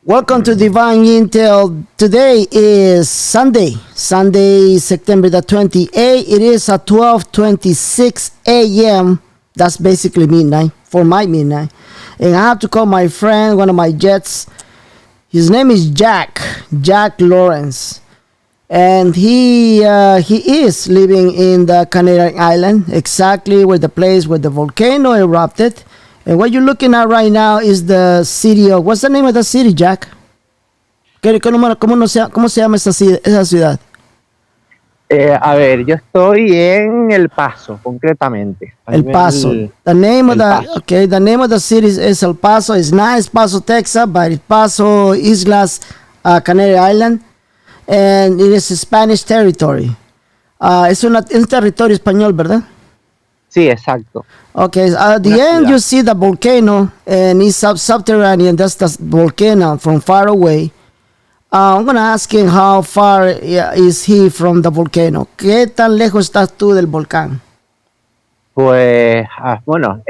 Welcome to Divine Intel. Today is Sunday, September the 28th. It is at 12:26 a.m. That's basically midnight, for my midnight. And I have to call my friend, one of my jets. His name is Jack Lorenz. And he is living in the Canarian Island, exactly where the place where the volcano erupted. And what you're looking at right now is the city of, what's the name of the city, Jack? ¿Cómo se llama esa ciudad? A ver, yo estoy en El Paso, concretamente. El Paso. The name of the city is El Paso. It's not El Paso, Texas, but El Paso, Islas, Canary Island. And it is a Spanish territory. Es un territorio español, ¿verdad? Sí, exacto. Okay, at the end you see the volcano, and it's subterranean. That's the volcano from far away. I'm going to ask him how far is he from the volcano. ¿Qué tan lejos estás tú del volcán? Pues, bueno,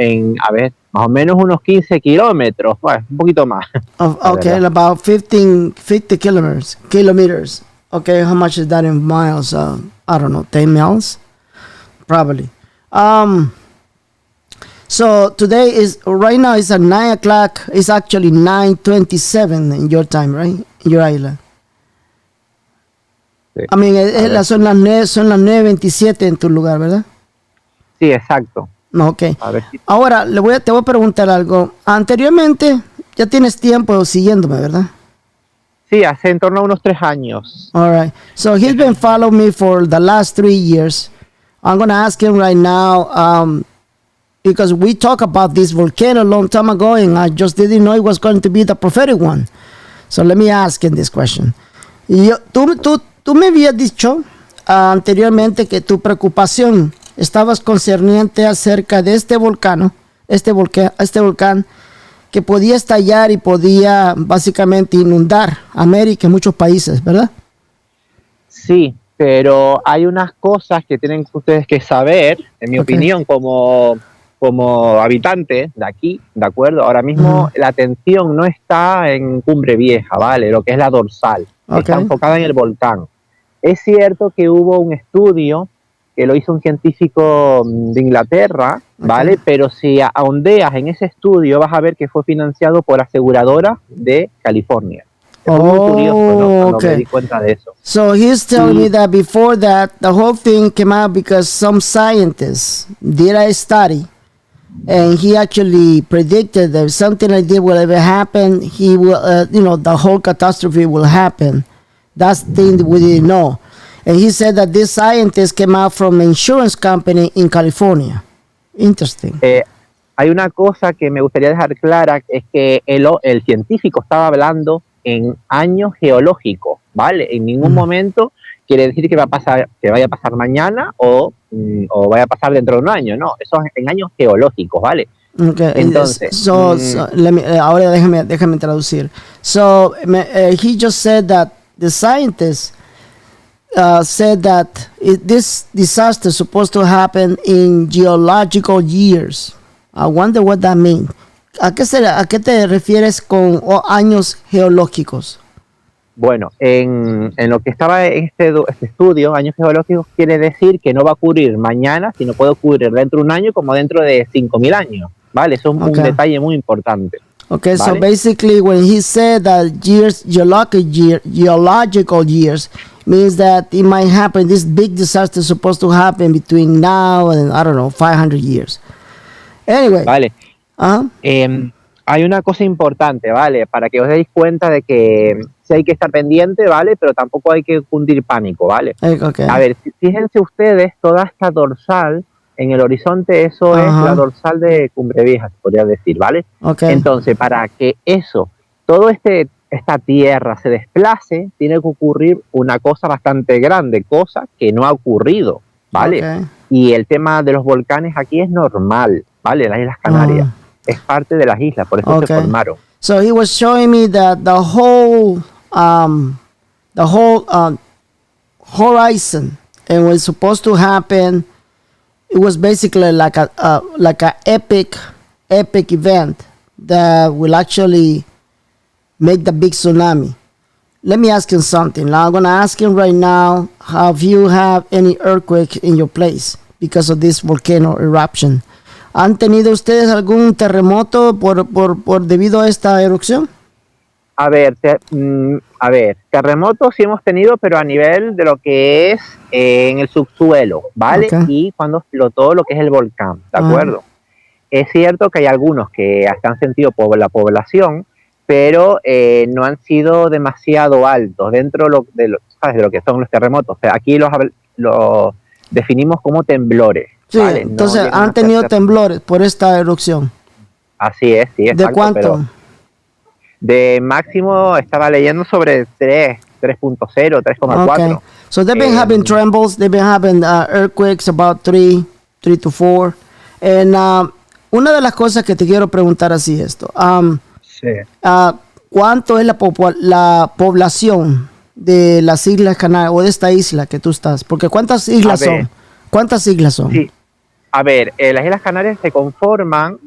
más o menos unos 15 kilómetros, bueno, un poquito más. Okay, about 50 kilometers. Okay, how much is that in miles? I don't know, 10 miles? Probably. So today right now it's at 9 o'clock. It's actually 9:27 in your time, right? In your island. Sí. I mean, son las 9:27 en tu lugar, ¿verdad? Sí, exacto. No, ok. Ahora, te voy a preguntar algo. Anteriormente, ya tienes tiempo siguiéndome, ¿verdad? Sí, hace en torno a unos 3 años. All right. So he's been following me for the last 3 years. I'm going to ask him right now, because we talked about this volcano a long time ago, and I just didn't know it was going to be the prophetic one. So let me ask him this question. Tú me habías dicho anteriormente que tu preocupación estabas concerniente acerca de este volcán que podía estallar y podía básicamente inundar América y muchos países, ¿verdad? Sí, pero hay unas cosas que tienen ustedes que saber, en mi opinión, como habitante de aquí, ¿de acuerdo? Ahora mismo la atención no está en Cumbre Vieja, ¿vale? Lo que es la dorsal, está enfocada en el volcán. Es cierto que hubo un estudio que lo hizo un científico de Inglaterra, ¿vale? Pero si ahondeas en ese estudio vas a ver que fue financiado por aseguradoras de California. Es muy curioso, ¿no? Cuando me di cuenta de eso. So he's telling me that before that, the whole thing came out because some scientists did a study, and he actually predicted that if something like this will ever happen, he will, the whole catastrophe will happen. That's the thing that we didn't know. And he said that this scientist came out from an insurance company in California. Interesting. Hay una cosa que me gustaría dejar clara, es que el científico estaba hablando en años geológicos, ¿vale? En ningún momento quiere decir que vaya a pasar mañana o vaya a pasar dentro de un año, no, eso es en años geológicos, ¿vale? Okay. Entonces, ahora déjame traducir. So he just said that the scientists said that this disaster is supposed to happen in geological years. I wonder what that means. ¿A qué te refieres con años geológicos? Bueno, en lo que estaba en este estudio, años geológicos, quiere decir que no va a ocurrir mañana, sino puede ocurrir dentro de un año como dentro de 5.000 años, ¿vale? Eso es un detalle muy importante. Okay, ¿vale? So basically when he said that geological years means that it might happen, this big disaster is supposed to happen between now and, 500 years. Anyway. Vale. Hay una cosa importante, ¿vale? Para que os deis cuenta de que sí hay que estar pendiente, ¿vale? Pero tampoco hay que cundir pánico, ¿vale? Okay. A ver, fíjense ustedes, toda esta dorsal en el horizonte, eso es la dorsal de Cumbre Vieja, se podría decir, ¿vale? Okay. Entonces, para que todo esta tierra se desplace, tiene que ocurrir una cosa bastante grande, cosa que no ha ocurrido, ¿vale? Okay. Y el tema de los volcanes aquí es normal, ¿vale? Las Islas Canarias. Es parte de las islas, por eso se formaron. So he was showing me that the whole horizon and what's supposed to happen, it was basically like a epic event that will actually make the big tsunami. Let me ask you something. Now I'm going to ask you right now, have you have any earthquake in your place because of this volcano eruption? ¿Han tenido ustedes algún terremoto por debido a esta erupción? A ver, terremotos sí hemos tenido, pero a nivel de lo que es en el subsuelo, ¿vale? Okay. Y cuando explotó lo que es el volcán, ¿de acuerdo? Es cierto que hay algunos que hasta han sentido por la población, pero no han sido demasiado altos dentro ¿sabes? De lo que son los terremotos. O sea, aquí los definimos como temblores. Sí, ¿vale? entonces no han tenido temblores por esta erupción. Así es, sí, exacto. ¿De cuánto? Pero de máximo estaba leyendo sobre 3.0, 3,4. Okay. So they've been having trembles, they've been having earthquakes about 3 to 4. And una de las cosas que te quiero preguntar así esto. Sí. ¿Cuánto es la población de las Islas Canarias o de esta isla que tú estás? Porque ¿cuántas islas son? ¿Cuántas islas son? Sí. A ver, las Islas Canarias se conforman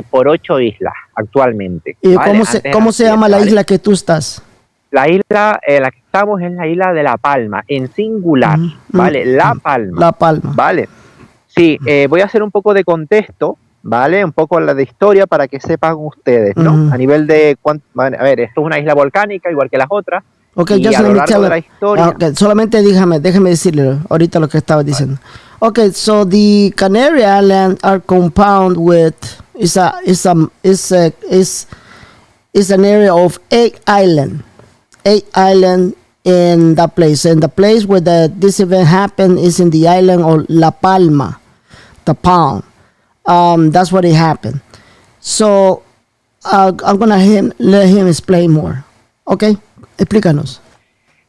por 8 islas actualmente. ¿Y ¿vale? cómo se llama la isla que tú estás? La isla en la que estamos es la isla de La Palma, en singular, ¿vale? La Palma. La Palma. ¿Vale? Sí, voy a hacer un poco de contexto, ¿vale? Un poco la de historia para que sepan ustedes, ¿no? A nivel de... a ver, esto es una isla volcánica, igual que las otras. Okay, y a lo largo de la historia... Okay, solamente déjame decirle ahorita lo que estaba diciendo. Okay, so the Canary Islands are compound with... is an area of 8 islands. 8 islands in that place. And the place where this event happened is in the island of La Palma, the Palm. That's what it happened. So I'm going to let him explain more. Okay, explícanos.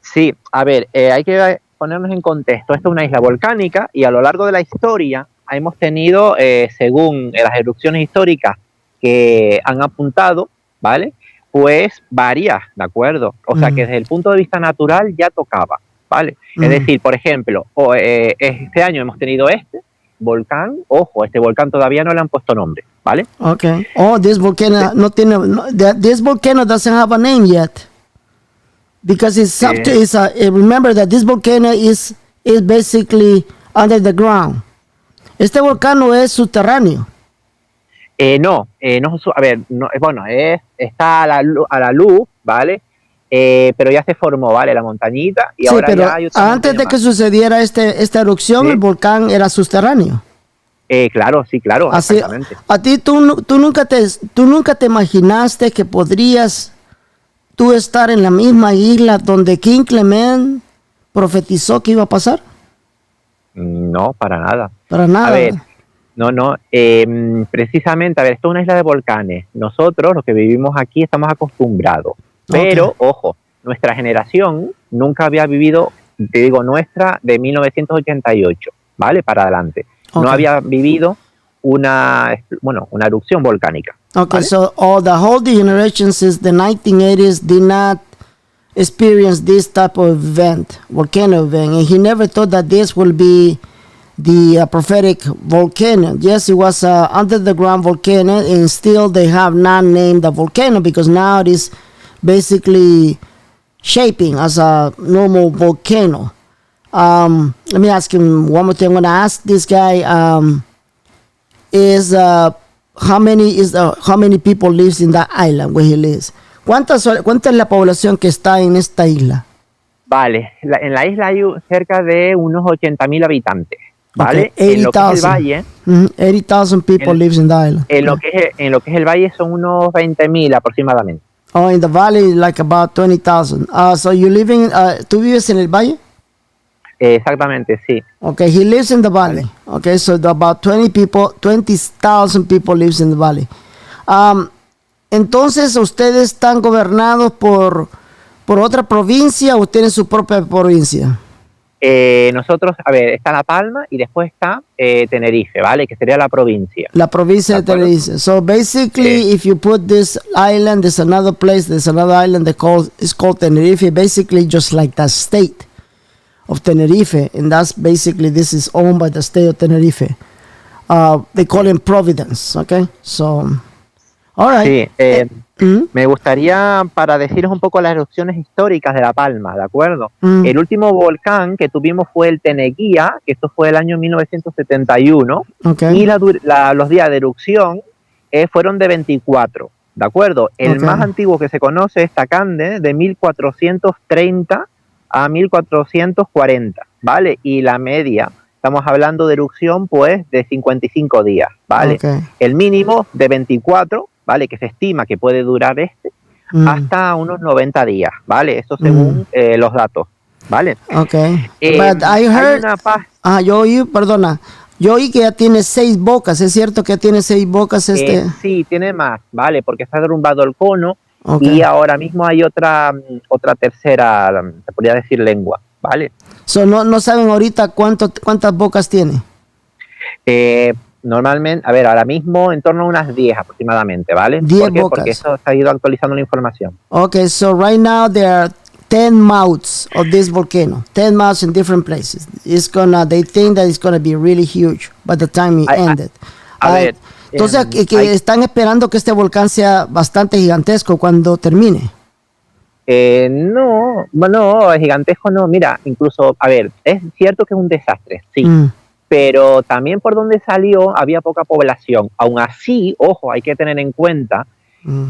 Sí, a ver, hay que ponernos en contexto. Esta es una isla volcánica y a lo largo de la historia hemos tenido, según las erupciones históricas que han apuntado, ¿vale? Pues varias, ¿de acuerdo? O sea que desde el punto de vista natural ya tocaba, ¿vale? Es decir, por ejemplo, este año hemos tenido este volcán, ojo, este volcán todavía no le han puesto nombre, ¿vale? Okay. Oh, this volcano this volcano doesn't have a name yet. Because it's Sept, remember that this volcano is basically under the ground. Este volcán es subterráneo. No, a ver, no, bueno, está a la luz, ¿vale? Pero ya se formó, ¿vale? La montañita y sí, ahora pero ya hay otra antes de más. que sucediera esta erupción, el volcán era subterráneo. Claro, sí, claro, así, exactamente. A ti tú nunca te imaginaste que podrías tú estar en la misma isla donde King Clement profetizó que iba a pasar. No, para nada. Para nada. A ver, no, precisamente, a ver, esto es una isla de volcanes. Nosotros, los que vivimos aquí, estamos acostumbrados. Pero, ojo, nuestra generación nunca había vivido, te digo, nuestra de 1988, ¿vale? Para adelante. No había vivido una erupción volcánica. Okay, ¿vale? so the whole generation since the 1980s did not experience this type of event, volcano event, and he never thought that this will be the prophetic volcano. Yes, it was under the ground volcano, and still they have not named the volcano because now it is basically shaping as a normal volcano. Let me ask him one more thing. I'm going to ask this guy how many people lives in that island where he lives. ¿Cuánta es la población que está en esta isla? Vale, en la isla hay cerca de unos 80.000 habitantes, ¿vale? Okay, en lo que es el valle, 80,000 people lives in the island. En lo que es el valle son unos 20.000 aproximadamente. Oh, in the valley like about 20,000. So you ¿tú vives en el valle? Exactamente, sí. Okay, he lives in the valley. Okay, so about 20,000 people lives in the valley. Entonces, ¿ustedes están gobernados por otra provincia o tienen su propia provincia? Nosotros, a ver, está La Palma y después está Tenerife, ¿vale? Que sería la provincia. La provincia de Tenerife. So basically, if you put this island, there's another island it's called Tenerife, basically just like the state of Tenerife, and that's basically, this is owned by the state of Tenerife. They call it Providence, okay? So, All right. Sí, me gustaría para deciros un poco las erupciones históricas de La Palma, ¿de acuerdo? El último volcán que tuvimos fue el Teneguía, que esto fue el año 1971, Okay. y los días de erupción fueron de 24, ¿de acuerdo? El más antiguo que se conoce es Tacande, de 1430 a 1440, ¿vale? Y la media, estamos hablando de erupción, pues, de 55 días, ¿vale? Okay. El mínimo de 24, ¿vale? Que se estima que puede durar hasta unos 90 días, ¿vale? Eso según los datos, ¿vale? Okay. But I heard, yo oí que ya tiene 6 bocas, ¿es cierto que tiene 6 bocas sí, tiene más, ¿vale? Porque está derrumbado el cono y ahora mismo hay otra tercera, se podría decir, lengua, ¿vale? So, no saben ahorita cuántas bocas tiene. Normalmente, a ver, ahora mismo en torno a unas 10 aproximadamente, ¿vale? 10 ¿Por qué? bocas. Porque esto se ha ido actualizando la información. Okay, so right now there are 10 mouths of this volcano. 10 mouths in different places. They think that it's gonna be really huge by the time it ended. A ver, entonces, que están esperando que este volcán sea bastante gigantesco cuando termine. No, gigantesco no. Mira, incluso, a ver, es cierto que es un desastre, sí. Pero también por donde salió había poca población. Aún así, ojo, hay que tener en cuenta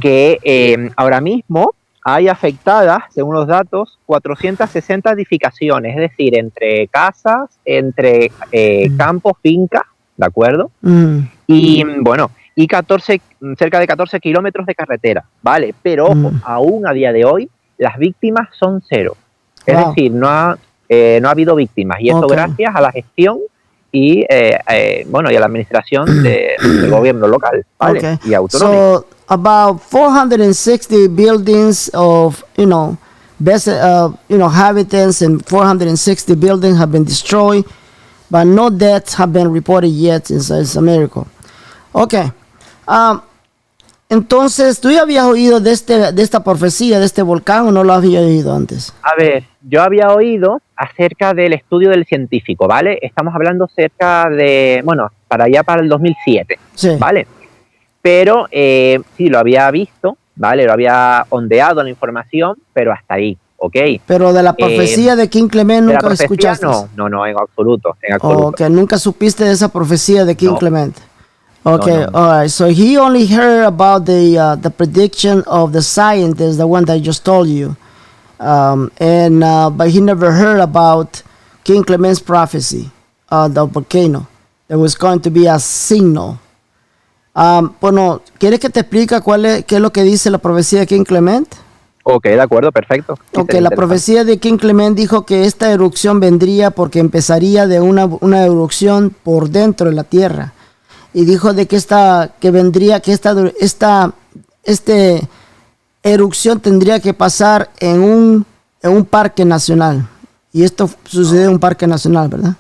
que ahora mismo hay afectadas, según los datos, 460 edificaciones, es decir, entre casas, entre campos, fincas, ¿de acuerdo? Y bueno, y cerca de 14 kilómetros de carretera, ¿vale? Pero ojo, aún a día de hoy, las víctimas son 0. Es decir, no ha habido víctimas. Y esto gracias a la gestión y y a la administración del gobierno local, ¿vale? Y autonómico. So about 460 buildings of inhabitants and 460 buildings have been destroyed, but no deaths have been reported yet. It's a miracle. Okay. Entonces, ¿tú ya habías oído de esta profecía de este volcán o no lo habías oído antes? A ver, yo había oído acerca del estudio del científico, ¿vale? Estamos hablando cerca de, para el 2007, sí. ¿vale? Pero sí, lo había visto, ¿vale? Lo había ondeado la información, pero hasta ahí, ¿ok? Pero de la profecía de King Clement nunca escuchaste. No, en absoluto. Okay, nunca supiste de esa profecía de King Clement. Okay, no. all right. So he only heard about the prediction of the scientist, the one that I just told you, but he never heard about King Clement's prophecy, the volcano. There was going to be a signal. Bueno, ¿quieres que te explique qué es lo que dice la profecía de King Clement? Ok, de acuerdo, perfecto. Okay, la profecía de King Clement dijo que esta erupción vendría porque empezaría de una erupción por dentro de la tierra. Y dijo de que esta erupción tendría que pasar en un parque nacional. Y esto sucedió en un parque nacional, ¿verdad?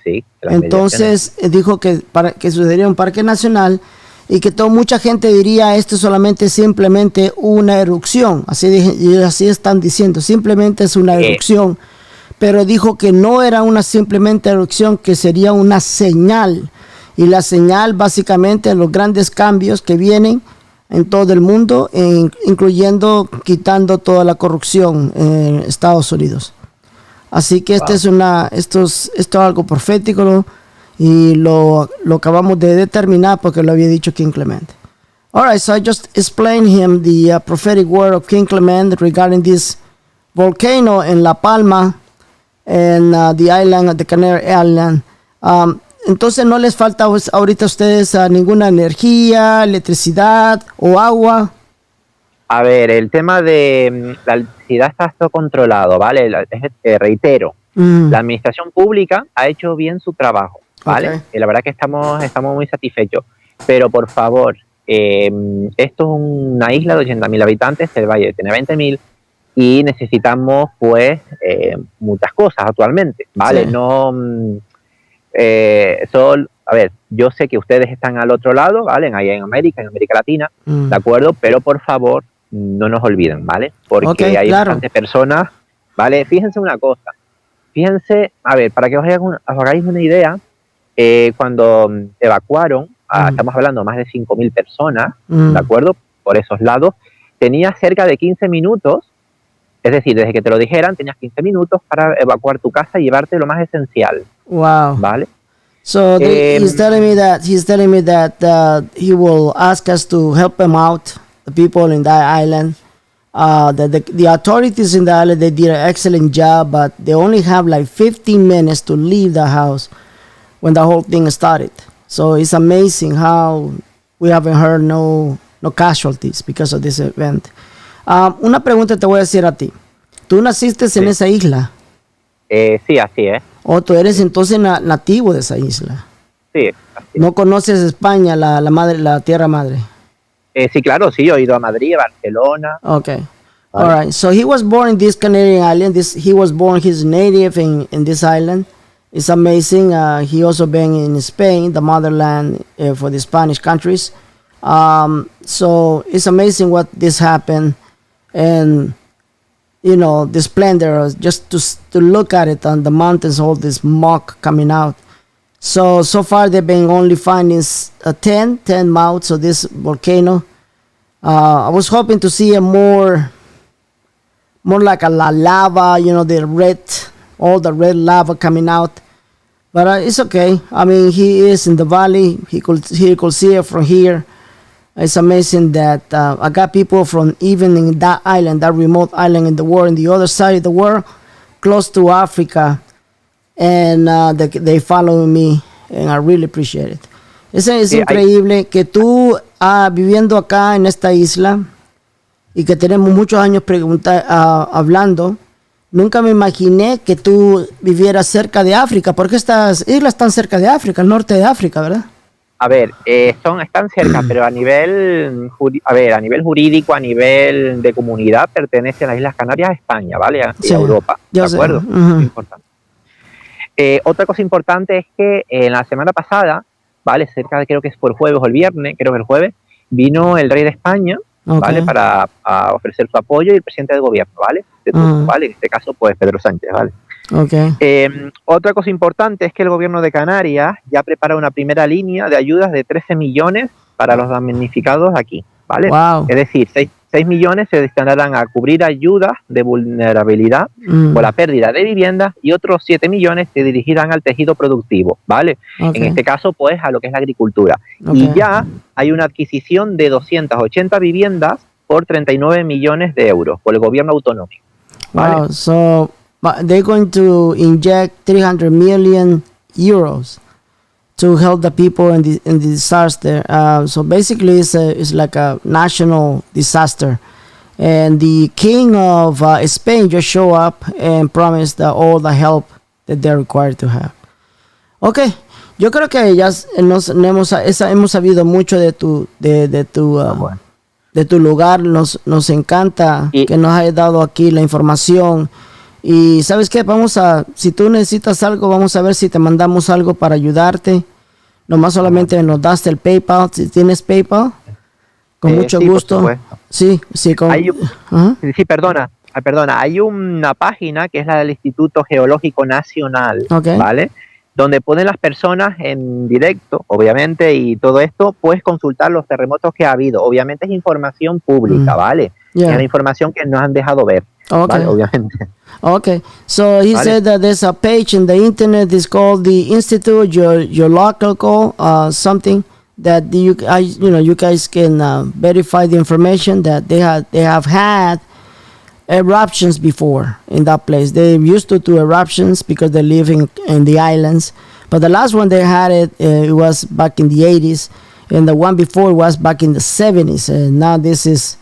Sí. Entonces dijo que para que sucedería en un parque nacional y que mucha gente diría esto solamente simplemente una erupción. Así están diciendo, simplemente es una erupción. Pero dijo que no era una simplemente erupción, que sería una señal. Y la señal básicamente los grandes cambios que vienen en todo el mundo, incluyendo quitando toda la corrupción en Estados Unidos. Así que esto es algo profético, ¿no? Y lo acabamos de determinar porque lo había dicho King Clement. All right, so I just explained him the prophetic word of King Clement regarding this volcano in La Palma and the island, the Canary Island. Entonces no les falta ahorita a ustedes ninguna energía, electricidad o agua. A ver, el tema de la electricidad está todo controlado, ¿vale? Reitero, la administración pública ha hecho bien su trabajo, ¿vale? Y la verdad que estamos muy satisfechos. Pero por favor, esto es una isla de 80.000 habitantes, el valle tiene 20.000 y necesitamos pues muchas cosas actualmente, ¿vale? Sí. A ver, yo sé que ustedes están al otro lado, ¿vale? Ahí en América Latina, ¿de acuerdo? Pero por favor, no nos olviden, ¿vale? Porque hay bastantes personas, ¿vale? Fíjense una cosa, a ver, para que os hagáis una idea, cuando evacuaron estamos hablando más de 5.000 personas, ¿de acuerdo? Por esos lados, tenías cerca de 15 minutos, es decir, desde que te lo dijeran, tenías 15 minutos para evacuar tu casa y llevarte lo más esencial. Wow. ¿Vale? So he's telling me that he will ask us to help him out, the people in that island. The authorities in the island, they did an excellent job, but they only have like 15 minutes to leave the house when the whole thing started. So it's amazing how we haven't heard no casualties because of this event. Una pregunta te voy a decir a ti. ¿Tú naciste en esa isla? Sí, así es. ¿O tú eres entonces nativo de esa isla? Sí, así es. ¿No conoces España, la tierra madre? Sí, claro, sí, he ido a Madrid, a Barcelona. Okay. All right. So he was born in this Canarian island. He's native in this island. It's amazing. He also been in Spain, the motherland for the Spanish countries. So it's amazing what this happened. And, you know, the splendor, just to look at it on the mountains, all this smoke coming out. So far they've been only finding 10 mouths of this volcano. I was hoping to see a more like a lava, you know, all the red lava coming out. But it's okay. I mean, he is in the valley. He could see it from here. It's amazing that I got people from even in that island, that remote island in the world, in the other side of the world, close to Africa, and they follow me, and I really appreciate it. Es increíble que tú viviendo acá en esta isla y que tenemos muchos años hablando, nunca me imaginé que tú vivieras cerca de África, porque estas islas están cerca de África, el norte de África, ¿verdad? A ver, están cerca, pero a nivel jurídico, a nivel de comunidad, pertenecen a las Islas Canarias a España, ¿vale? Y a Europa, ¿de acuerdo? Es importante. Otra cosa importante es que en la semana pasada, ¿vale? Cerca de, creo que fue el jueves o el viernes, creo que el jueves, vino el rey de España, ¿vale? Para ofrecer su apoyo, y el presidente del gobierno, ¿vale? De turno, ¿vale? En este caso, pues, Pedro Sánchez, ¿vale? Otra cosa importante es que el gobierno de Canarias ya prepara una primera línea de ayudas de 13 millones para los damnificados aquí, ¿vale? Wow. Es decir, 6 millones se destinarán a cubrir ayudas de vulnerabilidad por la pérdida de viviendas, y otros 7 millones se dirigirán al tejido productivo, ¿vale? En este caso, pues, a lo que es la agricultura. Y ya hay una adquisición de 280 viviendas por 39 millones de euros por el gobierno autonómico, ¿vale? Wow, so they're going to inject 300 million euros to help the people in the disaster. So basically, it's like a national disaster. And the king of Spain just showed up and promised all the help that they're required to have. Okay, yo creo que ya hemos sabido mucho de tu lugar. Nos encanta que nos hayas dado aquí la información. Y ¿sabes qué? Si tú necesitas algo, vamos a ver si te mandamos algo para ayudarte. Nomás solamente nos das el PayPal. Si tienes PayPal, con mucho gusto. Sí, perdona. Hay una página que es la del Instituto Geológico Nacional, ¿vale? Donde pueden las personas en directo, obviamente, y todo esto, puedes consultar los terremotos que ha habido. Obviamente es información pública, ¿vale? Es la información que nos han dejado ver. Vale, obviamente. Okay, so he said that there's a page in the internet. It's called the Institute Geological something that you guys can verify the information that they have had eruptions before in that place. They used to do eruptions because they live in the islands, but the last one they had it was back in the 80s, and the one before was back in the 70s, and now this is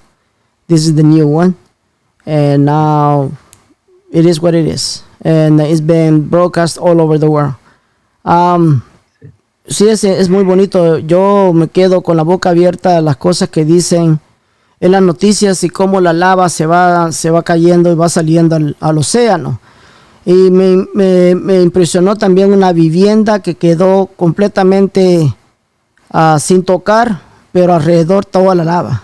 the new one. And now it is what it is, and it's been broadcast all over the world. Sí, es muy bonito. Yo me quedo con la boca abierta a las cosas que dicen en las noticias y cómo la lava se va cayendo y va saliendo al océano. Y me impresionó también una vivienda que quedó completamente sin tocar, pero alrededor toda la lava.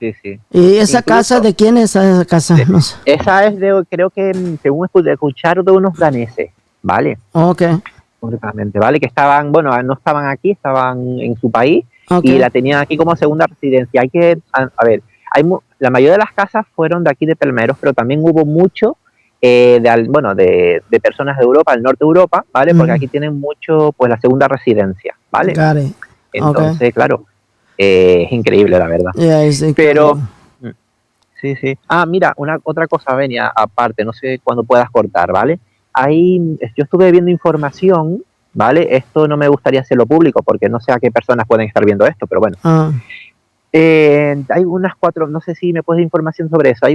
Sí, sí. ¿Y esa casa de quién es esa casa? No sé. Esa es creo que según escuchar, de unos daneses, ¿vale? Okay. completamente, ¿vale? Que estaban, bueno, no estaban aquí, estaban en su país Okay. y la tenían aquí como segunda residencia. Hay que, a ver, la mayoría de las casas fueron de aquí de Pelmeros, pero también hubo mucho de personas de Europa, del norte de Europa, ¿vale? Porque aquí tienen mucho, pues, la segunda residencia, ¿vale? Got it. Entonces, claro, es increíble, la verdad. Yeah, it's Pero, incredible. sí, sí. Ah, mira, otra cosa, Benia, aparte, no sé cuándo puedas cortar, ¿vale? Yo estuve viendo información, ¿vale? Esto no me gustaría hacerlo público porque no sé a qué personas pueden estar viendo esto, pero bueno. Hay unas 4, no sé si me puedes dar información sobre eso.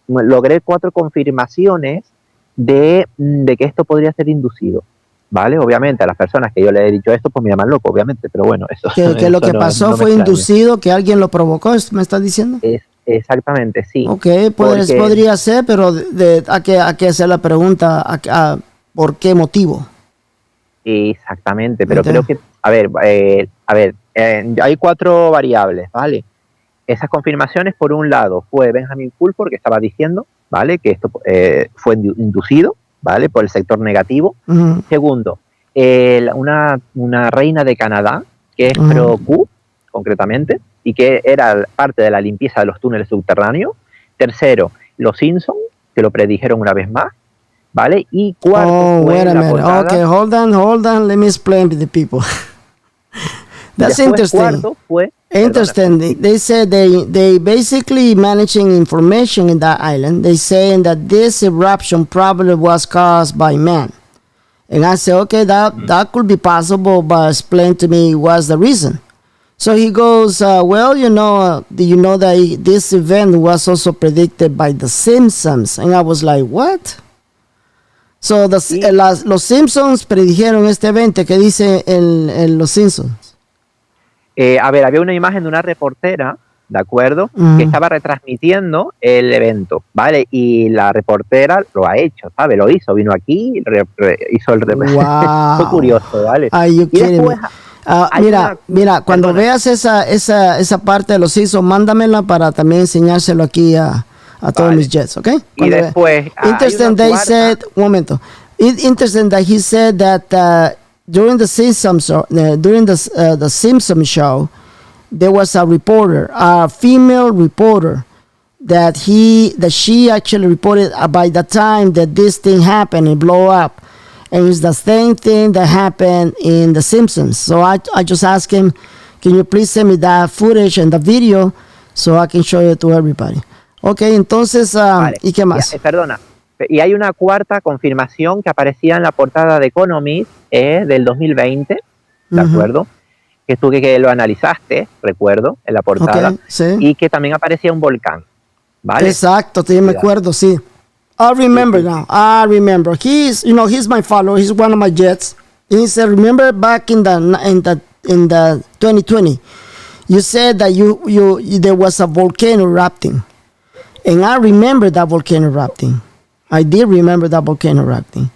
Logré 4 confirmaciones de que esto podría ser inducido, ¿vale? Obviamente a las personas que yo le he dicho esto, pues me llaman loco, obviamente, pero bueno, eso. Que lo que pasó fue inducido, que alguien lo provocó, ¿me estás diciendo? Exactamente, sí. Ok, podría ser, pero hay que hacer la pregunta, ¿por qué motivo? Exactamente, pero creo que, hay 4 variables, ¿vale? Esas confirmaciones, por un lado, fue Benjamin Fulford, que estaba diciendo, ¿vale? Que esto fue inducido, ¿vale? Por el sector negativo. Segundo, una reina de Canadá, que es pro-Q, concretamente, y que era parte de la limpieza de los túneles subterráneos. Tercero, los Simpsons, que lo predijeron una vez más, ¿vale? Y cuarto fue la portada. Okay, hold on, let me explain to the people. That's interesting. Cuarto fue, interesting. They said they basically managing information in that island. They saying that this eruption probably was caused by man. And I said, okay, that could be possible, but explain to me what's the reason. So he goes, well, do you know that this event was also predicted by the Simpsons? And I was like, what? So los Simpsons predijeron este evento que dice en los Simpsons. Había una imagen de una reportera, ¿de acuerdo? Que estaba retransmitiendo el evento, ¿vale? Y la reportera lo ha hecho, ¿sabes? Lo hizo, vino aquí, hizo el wow. Fue curioso, ¿vale? Y después, mira, cuando veas esa parte de los Simpsons, mándamela para también enseñárselo aquí a todos mis jets, ¿ok? Y después, interesting, they said, un momento. Interesting that he said that during the Simpsons show, there was a reporter, a female reporter, that she actually reported by the time that this thing happened and blow up, and it's the same thing that happened in the Simpsons. So I just asked him, can you please send me that footage and the video so I can show it to everybody? Okay, entonces, vale. ¿Y qué más? Perdona. Y hay una cuarta confirmación que aparecía en la portada de Economist del 2020, ¿de acuerdo? Que tú que lo analizaste, recuerdo, en la portada, sí. Y que también aparecía un volcán, ¿vale? Exacto, sí, me acuerdo, sí. I remember now. I remember. He's my follower. He's one of my jets. He said, remember back in the 2020, you said that there was a volcano erupting, and I remember that volcano erupting. I did remember that volcano erupting.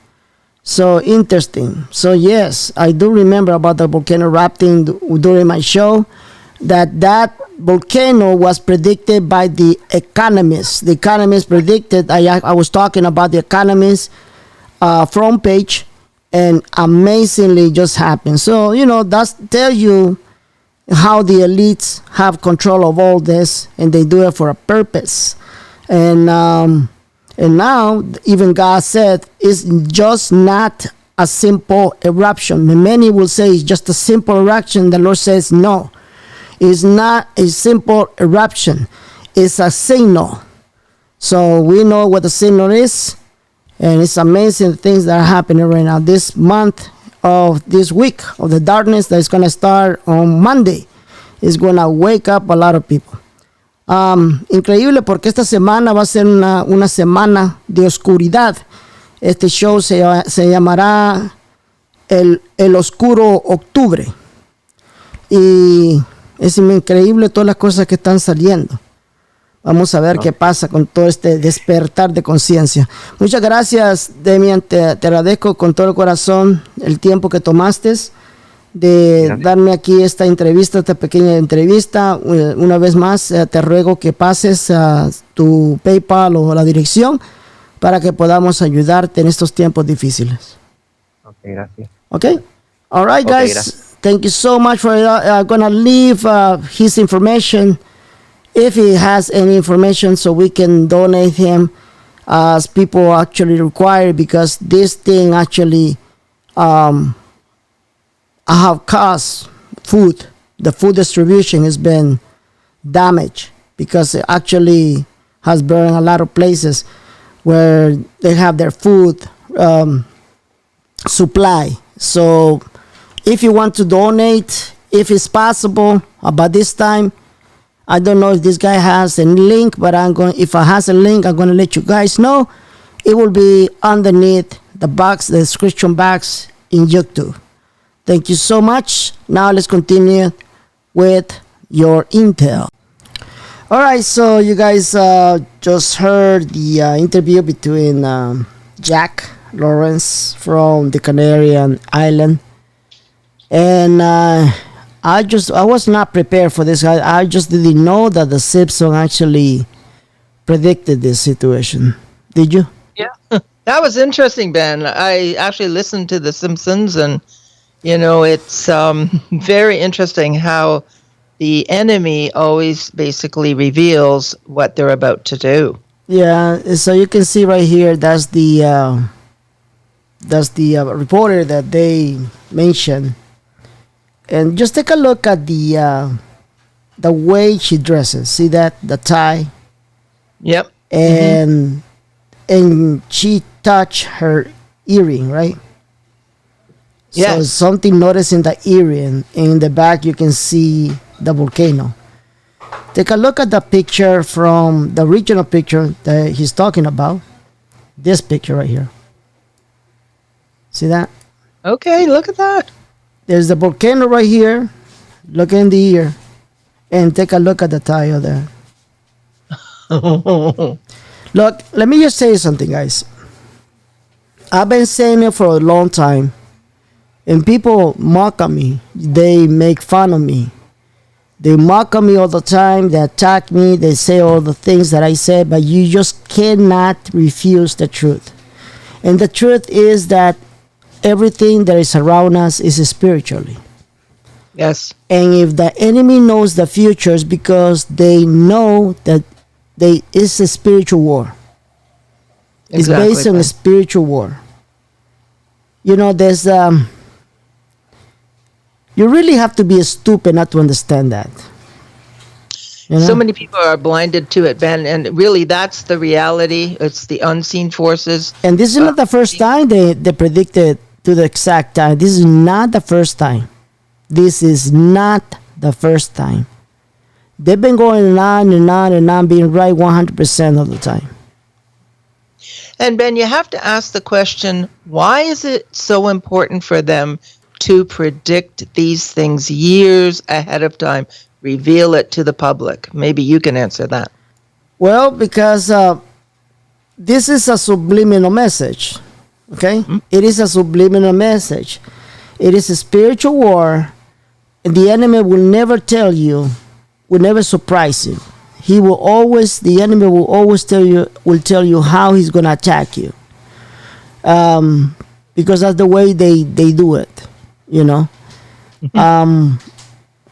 So interesting. So yes, I do remember about the volcano erupting during my show. That volcano was predicted by the Economist. The Economist predicted. I was talking about the Economist front page, and amazingly just happened. So that's tell you how the elites have control of all this, and they do it for a purpose. And now, even God said, it's just not a simple eruption. Many will say it's just a simple eruption. The Lord says, no, it's not a simple eruption. It's a signal. So we know what the signal is, and it's amazing things that are happening right now. This month of this week of the darkness that is going to start on Monday is going to wake up a lot of people. Increíble porque esta semana va a ser una semana de oscuridad. Este show se llamará el Oscuro Octubre, y es increíble todas las cosas que están saliendo. Vamos a ver qué pasa con todo este despertar de conciencia. Muchas gracias, Damian, te agradezco con todo el corazón el tiempo que tomaste de darme aquí esta pequeña entrevista. Una vez más, te ruego que pases a tu PayPal o la dirección para que podamos ayudarte en estos tiempos difíciles. Ok, gracias. Okay. All right, Okay, guys. Thank you so much for gonna leave his information if he has any information, so we can donate him as people actually require, because this thing actually have caused food. The food distribution has been damaged because it actually has burned a lot of places where they have their food supply. So if you want to donate, if it's possible, about this time, I don't know if this guy has a link, but if I has a link, I'm going to let you guys know. It will be underneath the box, the description box in YouTube. Thank you so much. Now let's continue with your intel. All right, so you guys just heard the interview between Jack Lawrence from the Canarian Island, and I was not prepared for this. I just didn't know that the Simpsons actually predicted this situation. Did you? Yeah, that was interesting, Ben. I actually listened to The Simpsons, and it's very interesting how the enemy always basically reveals what they're about to do. Yeah, so you can see right here, that's the reporter that they mentioned, and just take a look at the way she dresses. See that, the tie? Yep. And she touched her earring, right? Yes. So something noticed in the earring. In the back, you can see the volcano. Take a look at the picture from the original picture that he's talking about. This picture right here. See that? Okay, look at that. There's the volcano right here. Look in the ear. And take a look at the tile there. Look, let me just say something, guys. I've been saying it for a long time. And people mock at me. They make fun of me. They mock at me all the time. They attack me. They say all the things that I say. But you just cannot refuse the truth. And the truth is that everything that is around us is spiritually. Yes. And if the enemy knows the futures, because they know that it's a spiritual war. It's based on a spiritual war. There's you really have to be stupid not to understand that. So many people are blinded to it, Ben, and really that's the reality. It's the unseen forces. And this is not the first time they predicted to the exact time. This is not the first time. This is not the first time. They've been going on and on and on, being right 100% of the time. And Ben, you have to ask the question, why is it so important for them to predict these things years ahead of time, reveal it to the public? Maybe you can answer that. Well, because this is a subliminal message, okay? Mm-hmm. It is a subliminal message. It is a spiritual war, and the enemy will never tell you, will never surprise you. The enemy will always tell you how he's going to attack you. Because that's the way they do it.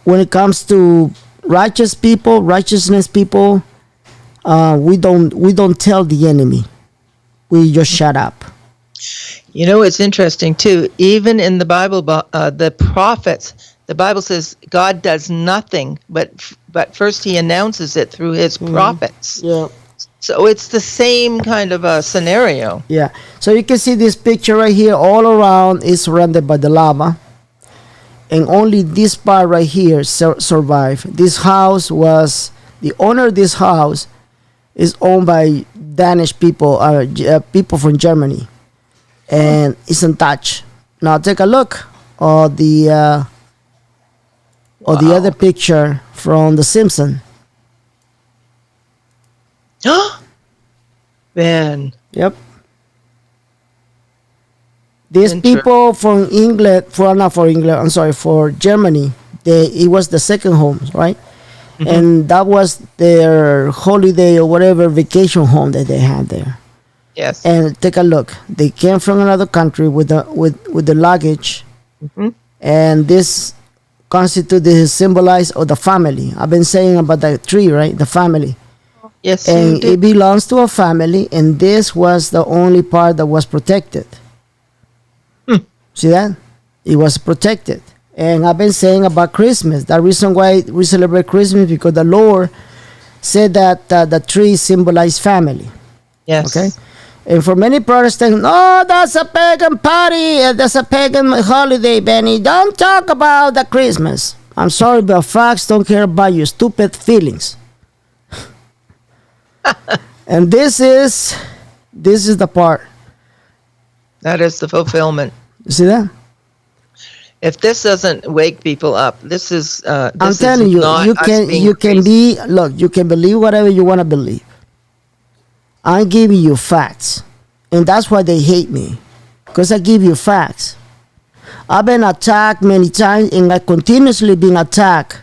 When it comes to righteousness people, we don't tell the enemy. We just shut up. It's interesting too. Even in the Bible, the prophets, the Bible says God does nothing, but first He announces it through His prophets. Yeah. So it's the same kind of a scenario. Yeah. So you can see this picture right here. All around is surrounded by the lava, and only this part right here survived. This house the owner of this house is owned by Danish people, people from Germany, and it's untouched. Now take a look at the other picture from The Simpsons. Man. Yep. These people from for Germany, it was the second home, right? Mm-hmm. And that was their holiday or whatever vacation home that they had there. Yes. And take a look. They came from another country with the luggage And this constitute the symbolize of the family. I've been saying about the tree, right? The family. Yes, And you did. it belongs to a family, and this was the only part that was protected. See that? It was protected. And I've been saying about Christmas. The reason why we celebrate Christmas because the Lord said that the tree symbolized family. Yes. Okay? And for many Protestants, oh, that's a pagan party. That's a pagan holiday, Benny. Don't talk about the Christmas. I'm sorry, but facts don't care about your stupid feelings. And this is the part. That is the fulfillment. You see that? If this doesn't wake people up, this is. I'm telling you, you can believe whatever you want to believe. I'm giving you facts, and that's why they hate me, because I give you facts. I've been attacked many times, and I continuously being attacked,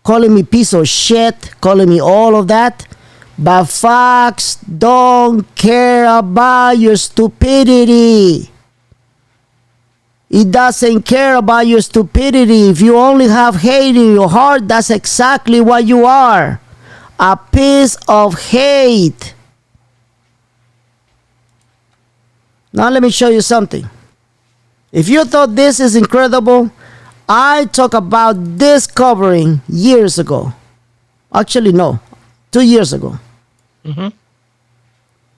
calling me piece of shit, calling me all of that. But facts don't care about your stupidity. It doesn't care about your stupidity. If you only have hate in your heart, that's exactly what you are. A piece of hate. Now let me show you something. If you thought this is incredible, I talked about this covering years ago. Actually, no, 2 years ago.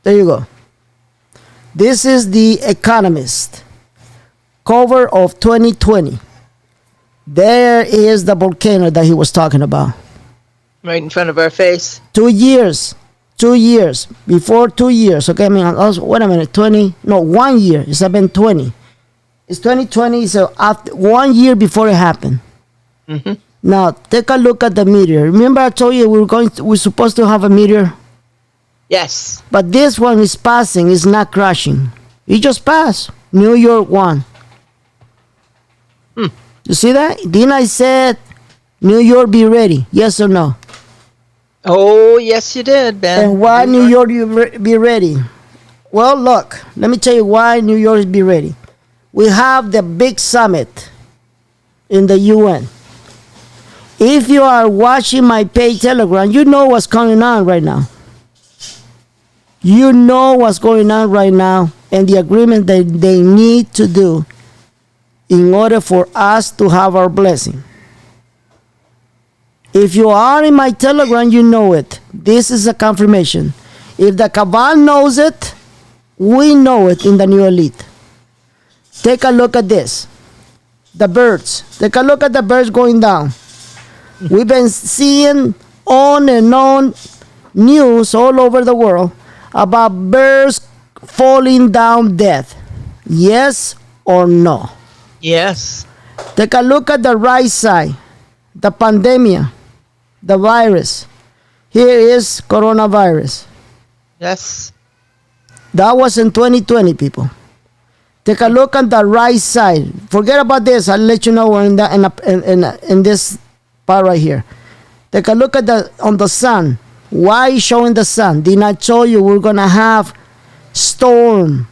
There you go. This is the Economist cover of 2020. There is the volcano that he was talking about. Right in front of our face. 2 years. 2 years. Before 2 years. Okay, I mean, wait a minute. 1 year. It's been 20. It's 2020, so after 1 year before it happened. Now, take a look at the meteor. Remember I told you we're supposed to have a meteor? Yes. But this one is passing, it's not crashing. It just passed. New York 1. You see that? Didn't I said New York be ready? Yes or no? Oh, yes, you did, Ben. And why New York be ready? Well, look, let me tell you why New York be ready. We have the big summit in the UN. If you are watching my page Telegram, you know what's going on right now. You know what's going on right now and the agreement that they need to do in order for us to have our blessing. If you are in my Telegram, you know it. This is a confirmation. If the cabal knows it, we know it in the new elite. Take a look at this. The birds. Take a look at the birds going down. We've been seeing on and on news all over the world about birds falling down dead. Yes or no? Yes. Take a look at the right side. The pandemic, the virus. Here is coronavirus. Yes. That was in 2020, people. Take a look at the right side. Forget about this. I'll let you know in this part right here. Take a look at on the sun. Why showing the sun? Didn't I tell you we're gonna have storm?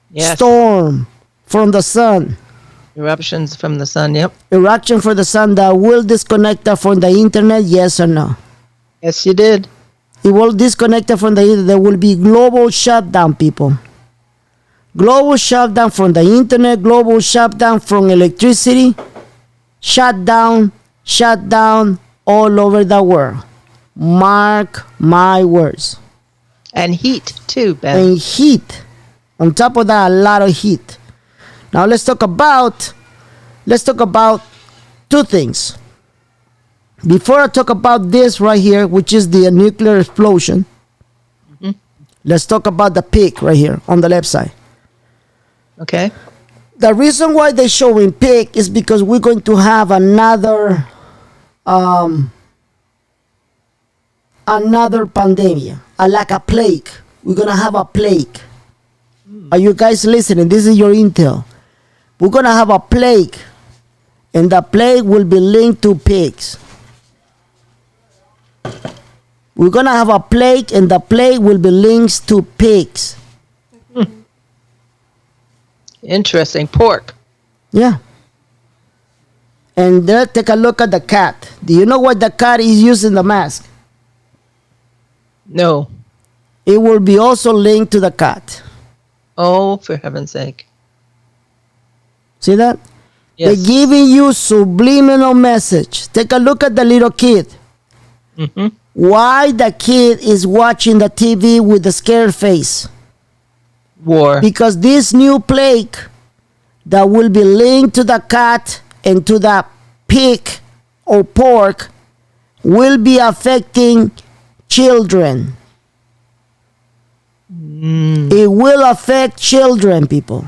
Yes. Storm from the sun. Eruptions from the sun, yep. Eruption for the sun that will disconnect us from the internet, yes or no? Yes, you did. It will disconnect us from the internet. There will be global shutdown, people. Global shutdown from the internet, global shutdown from electricity, shutdown all over the world. Mark my words. And heat, too, Ben. And heat. On top of that, a lot of heat. Now let's talk about two things. Before I talk about this right here, which is the nuclear explosion, let's talk about the pig right here on the left side. Okay. The reason why they're showing pig is because we're going to have another pandemic, like a plague. We're going to have a plague. Are you guys listening? This is your intel. We're going to have a plague, and the plague will be linked to pigs. We're going to have a plague, and the plague will be linked to pigs. Interesting. Pork. Yeah. And there, take a look at the cat. Do you know what the cat is using the mask? No. It will be also linked to the cat. Oh, for heaven's sake. See that? Yes. They're giving you subliminal message. Take a look at the little kid. Mm-hmm. Why the kid is watching the TV with a scared face? War. Because this new plague that will be linked to the cat and to the pig or pork will be affecting children. It will affect children, people.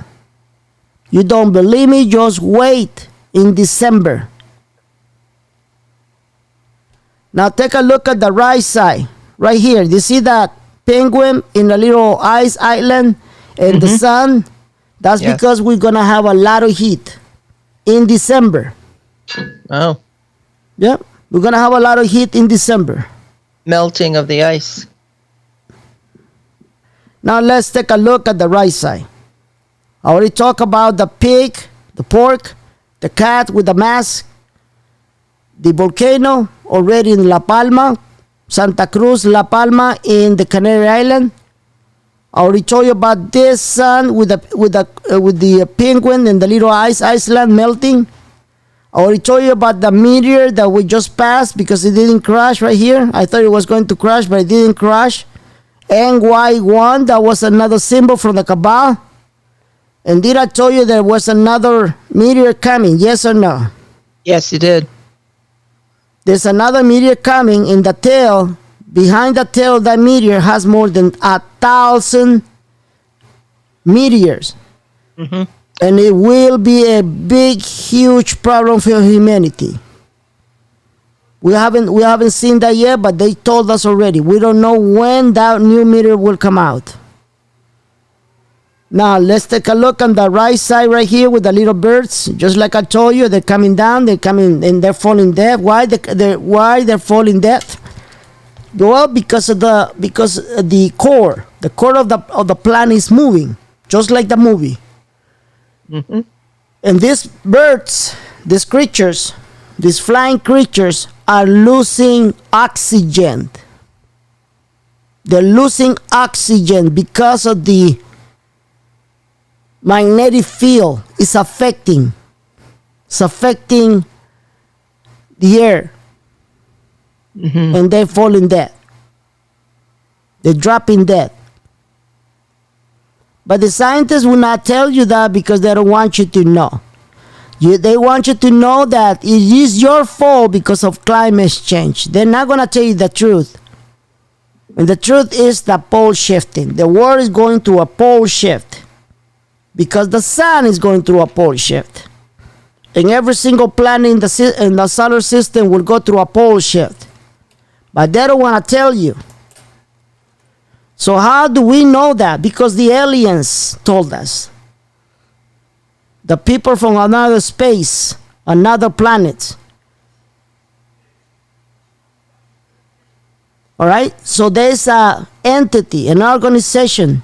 You don't believe me? Just wait in December. Now take a look at the right side. Right here. You see that penguin in the little ice island and the sun? That's Yes. because we're going to have a lot of heat in December. Oh. Yep. We're going to have a lot of heat in December. Melting of the ice. Now let's take a look at the right side. I already talked about the pig, the pork, the cat with the mask, the volcano already in La Palma, Santa Cruz, La Palma in the Canary Island. I already told you about this sun with the penguin and the little island melting. I already told you about the meteor that we just passed because it didn't crash right here. I thought it was going to crash, but it didn't crash. NY1, that was another symbol from the Cabal. And did I tell you there was another meteor coming? Yes or no? Yes, you did. There's another meteor coming in the tail. Behind the tail of that meteor has more than 1,000 meteors. Mm-hmm. And it will be a big, huge problem for humanity. We haven't seen that yet, but they told us already. We don't know when that new meteor will come out. Now, let's take a look on the right side right here with the little birds. Just like I told you, they're coming down. They're coming and they're falling dead. Why they're falling dead? Well, because the core of the planet is moving, just like the movie. Mm-hmm. And these birds, these creatures, these flying creatures are losing oxygen. They're losing oxygen because of the magnetic field is affecting. It's affecting the air. Mm-hmm. And they're falling dead. They're dropping dead. But the scientists will not tell you that because they don't want you to know. They want you to know that it is your fault because of climate change. They're not going to tell you the truth. And the truth is the pole shifting. The world is going through a pole shift because the sun is going through a pole shift. And every single planet in the solar system will go through a pole shift. But they don't want to tell you. So how do we know that? Because the aliens told us. The people from another space, another planet. All right? So there's an entity, an organization,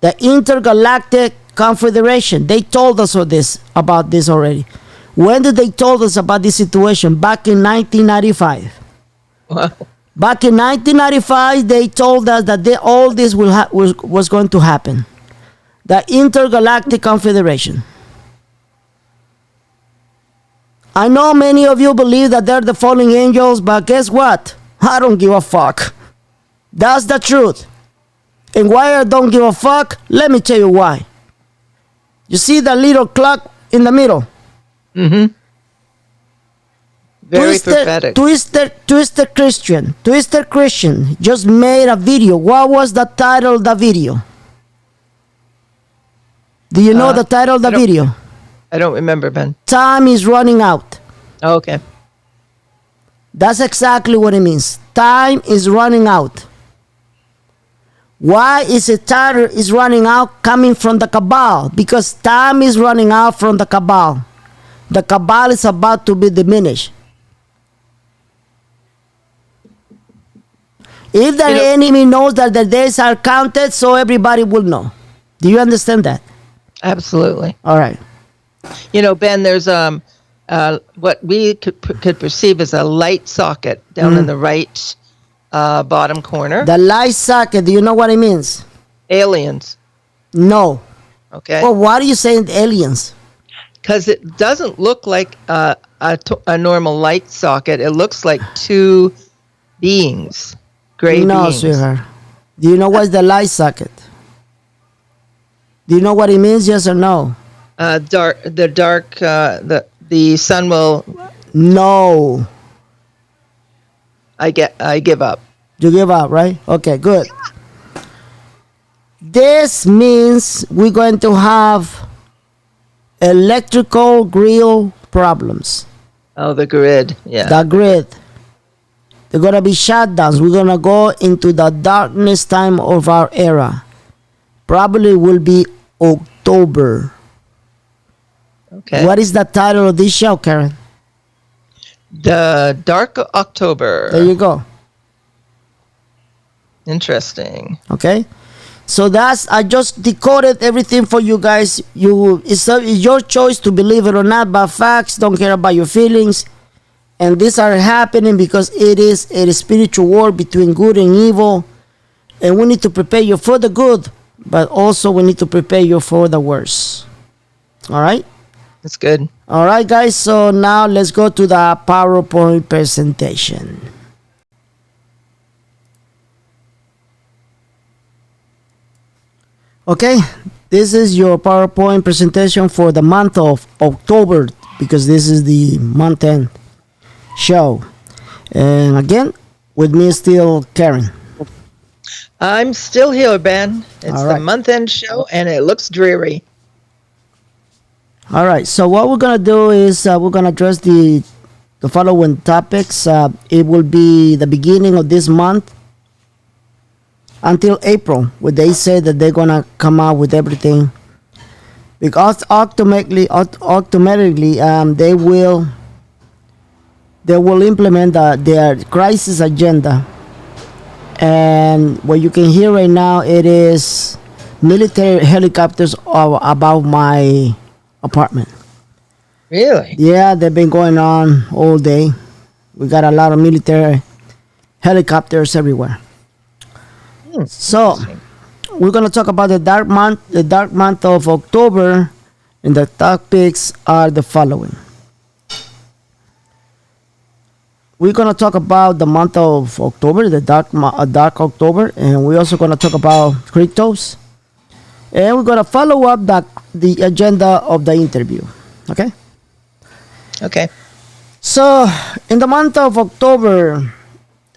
the Intergalactic Confederation. They told us about this already. When did they told us about this situation? Back in 1995. Wow. Back in 1995, they told us that all this was going to happen. The Intergalactic Confederation. I know many of you believe that they're the fallen angels, but guess what? I don't give a fuck. That's the truth. And why I don't give a fuck? Let me tell you why. You see the little clock in the middle? Mm-hmm. Very prophetic. Twisted Christian just made a video. What was the title of the video? Do you know the title of the video? I don't remember, Ben. Time is running out. Oh, okay. That's exactly what it means. Time is running out. Why is it time is running out coming from the Cabal? Because time is running out from the Cabal. The Cabal is about to be diminished. If the enemy knows that the days are counted, so everybody will know. Do you understand that? Absolutely. All right. You know, Ben, there's what we could perceive as a light socket down in the right bottom corner. The light socket, do you know what it means? Aliens. No. Okay. Well, why are you saying aliens? Because it doesn't look like a normal light socket. It looks like two beings, gray No, beings. sweetheart. Do you know what's the light socket? Do you know what it means, yes or no? The sun will. No. I give up. You give up, right? Okay, good. This means we're going to have electrical grill problems. Oh, the grid. Yeah. The grid. They're going to be shutdowns. We're going to go into the darkness time of our era. Probably will be October. Okay. What is the title of this show, Karen? The Dark October. There you go. Interesting. Okay. So I just decoded everything for you guys. It's your choice to believe it or not, but facts don't care about your feelings. And these are happening because it is a spiritual war between good and evil. And we need to prepare you for the good, but also we need to prepare you for the worse. All right? That's good. All right, guys. So now let's go to the PowerPoint presentation. Okay, this is your PowerPoint presentation for the month of October because this is the month-end show. And again, with me is still Karen. I'm still here, Ben. It's All right. the month-end show, and it looks dreary. All right, so what we're going to do is we're going to address the following topics. It will be the beginning of this month until April, where they say that they're going to come out with everything. Because automatically they will implement their crisis agenda. And what you can hear right now, it is military helicopters above my apartment. Really? Yeah, they've been going on all day. We got a lot of military helicopters everywhere. So we're gonna talk about the dark month of October, and the topics are the following. We're gonna talk about the month of October, the dark October, and we're also gonna talk about cryptos, and we're gonna follow up the agenda of the interview. Okay. Okay. So in the month of October,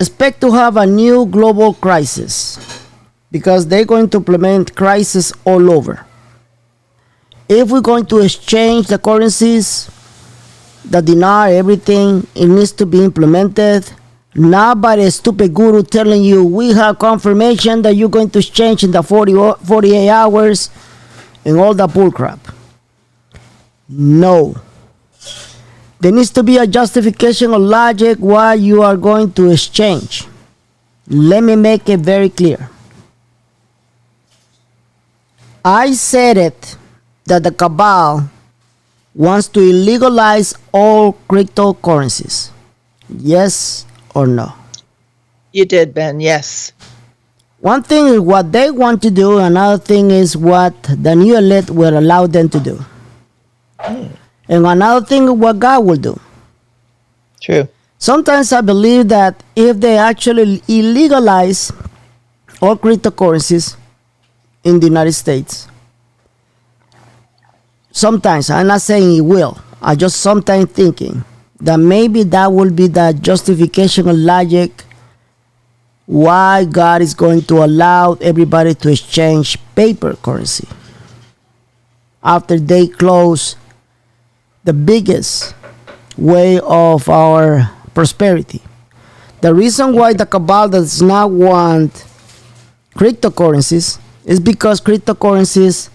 expect to have a new global crisis because they're going to implement crisis all over. If we're going to exchange the currencies, the dinar, everything, it needs to be implemented. Not by a stupid guru telling you we have confirmation that you're going to exchange in the 48 hours and all that bullcrap. No. There needs to be a justification of logic why you are going to exchange. Let me make it very clear. I said it that the cabal wants to illegalize all cryptocurrencies. Yes or no? You did, Ben. Yes. One thing is what they want to do, another thing is what the new elite will allow them to do. And another thing is what God will do. True. Sometimes I believe that if they actually illegalize all cryptocurrencies in the United States, sometimes, I'm not saying it will, I just sometimes thinking that maybe that will be the justification of logic why God is going to allow everybody to exchange paper currency after they close the biggest way of our prosperity. The reason why the cabal does not want cryptocurrencies is because cryptocurrencies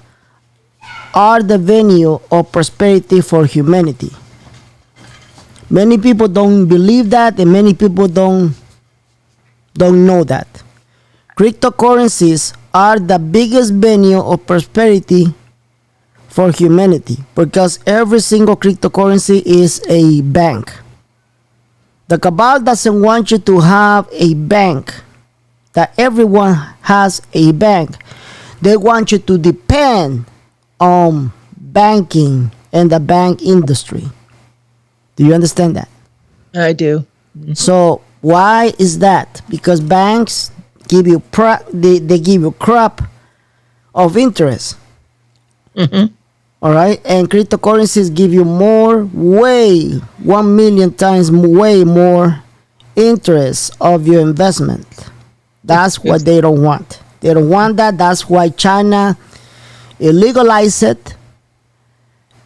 are the venue of prosperity for humanity. Many people don't believe that, and many people don't know that. Cryptocurrencies are the biggest venue of prosperity for humanity, because every single cryptocurrency is a bank. The cabal doesn't want you to have a bank, that everyone has a bank. They want you to depend on banking and the bank industry. Do you understand that? I do. So why is that? Because banks give you they give you crap of interest. All right, and cryptocurrencies give you more, 1 million times way more interest of your investment. That's what they don't want. They don't want that. That's why China illegalized it.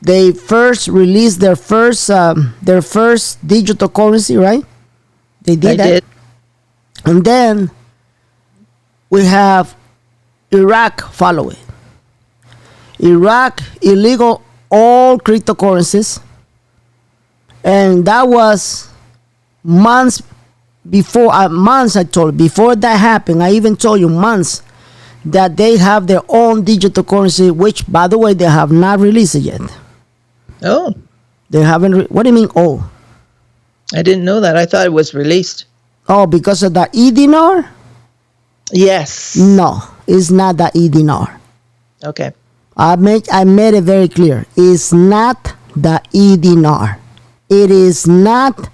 They first released their first digital currency, right? They did that. And then we have Iraq follow it. Iraq illegal all cryptocurrencies, and that was months before. Before that happened, I even told you months that they have their own digital currency, which, by the way, they have not released it yet. Oh, they haven't. What do you mean? Oh, I didn't know that. I thought it was released. Oh, because of the e-dinar? Yes. No, it's not the e-dinar. Okay. I made it very clear. It's not the e-dinar. It is not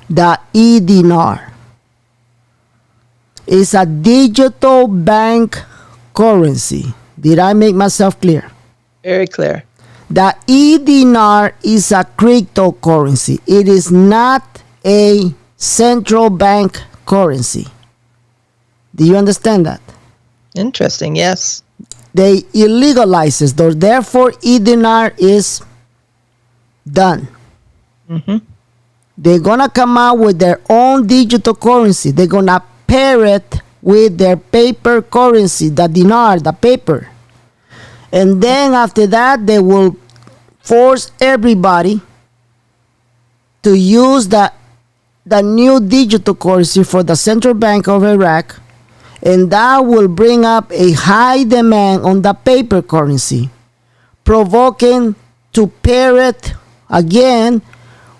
the e-dinar. It's a digital bank currency. Did I make myself clear? Very clear. The e-dinar is a cryptocurrency. It is not a central bank currency. Do you understand that? Interesting, yes. They illegalize it, though. Therefore, e-dinar is done. They're gonna come out with their own digital currency. They're gonna pair it with their paper currency, the dinar, the paper. And then after that, they will force everybody to use the new digital currency for the Central Bank of Iraq. And that will bring up a high demand on the paper currency, provoking to pair it again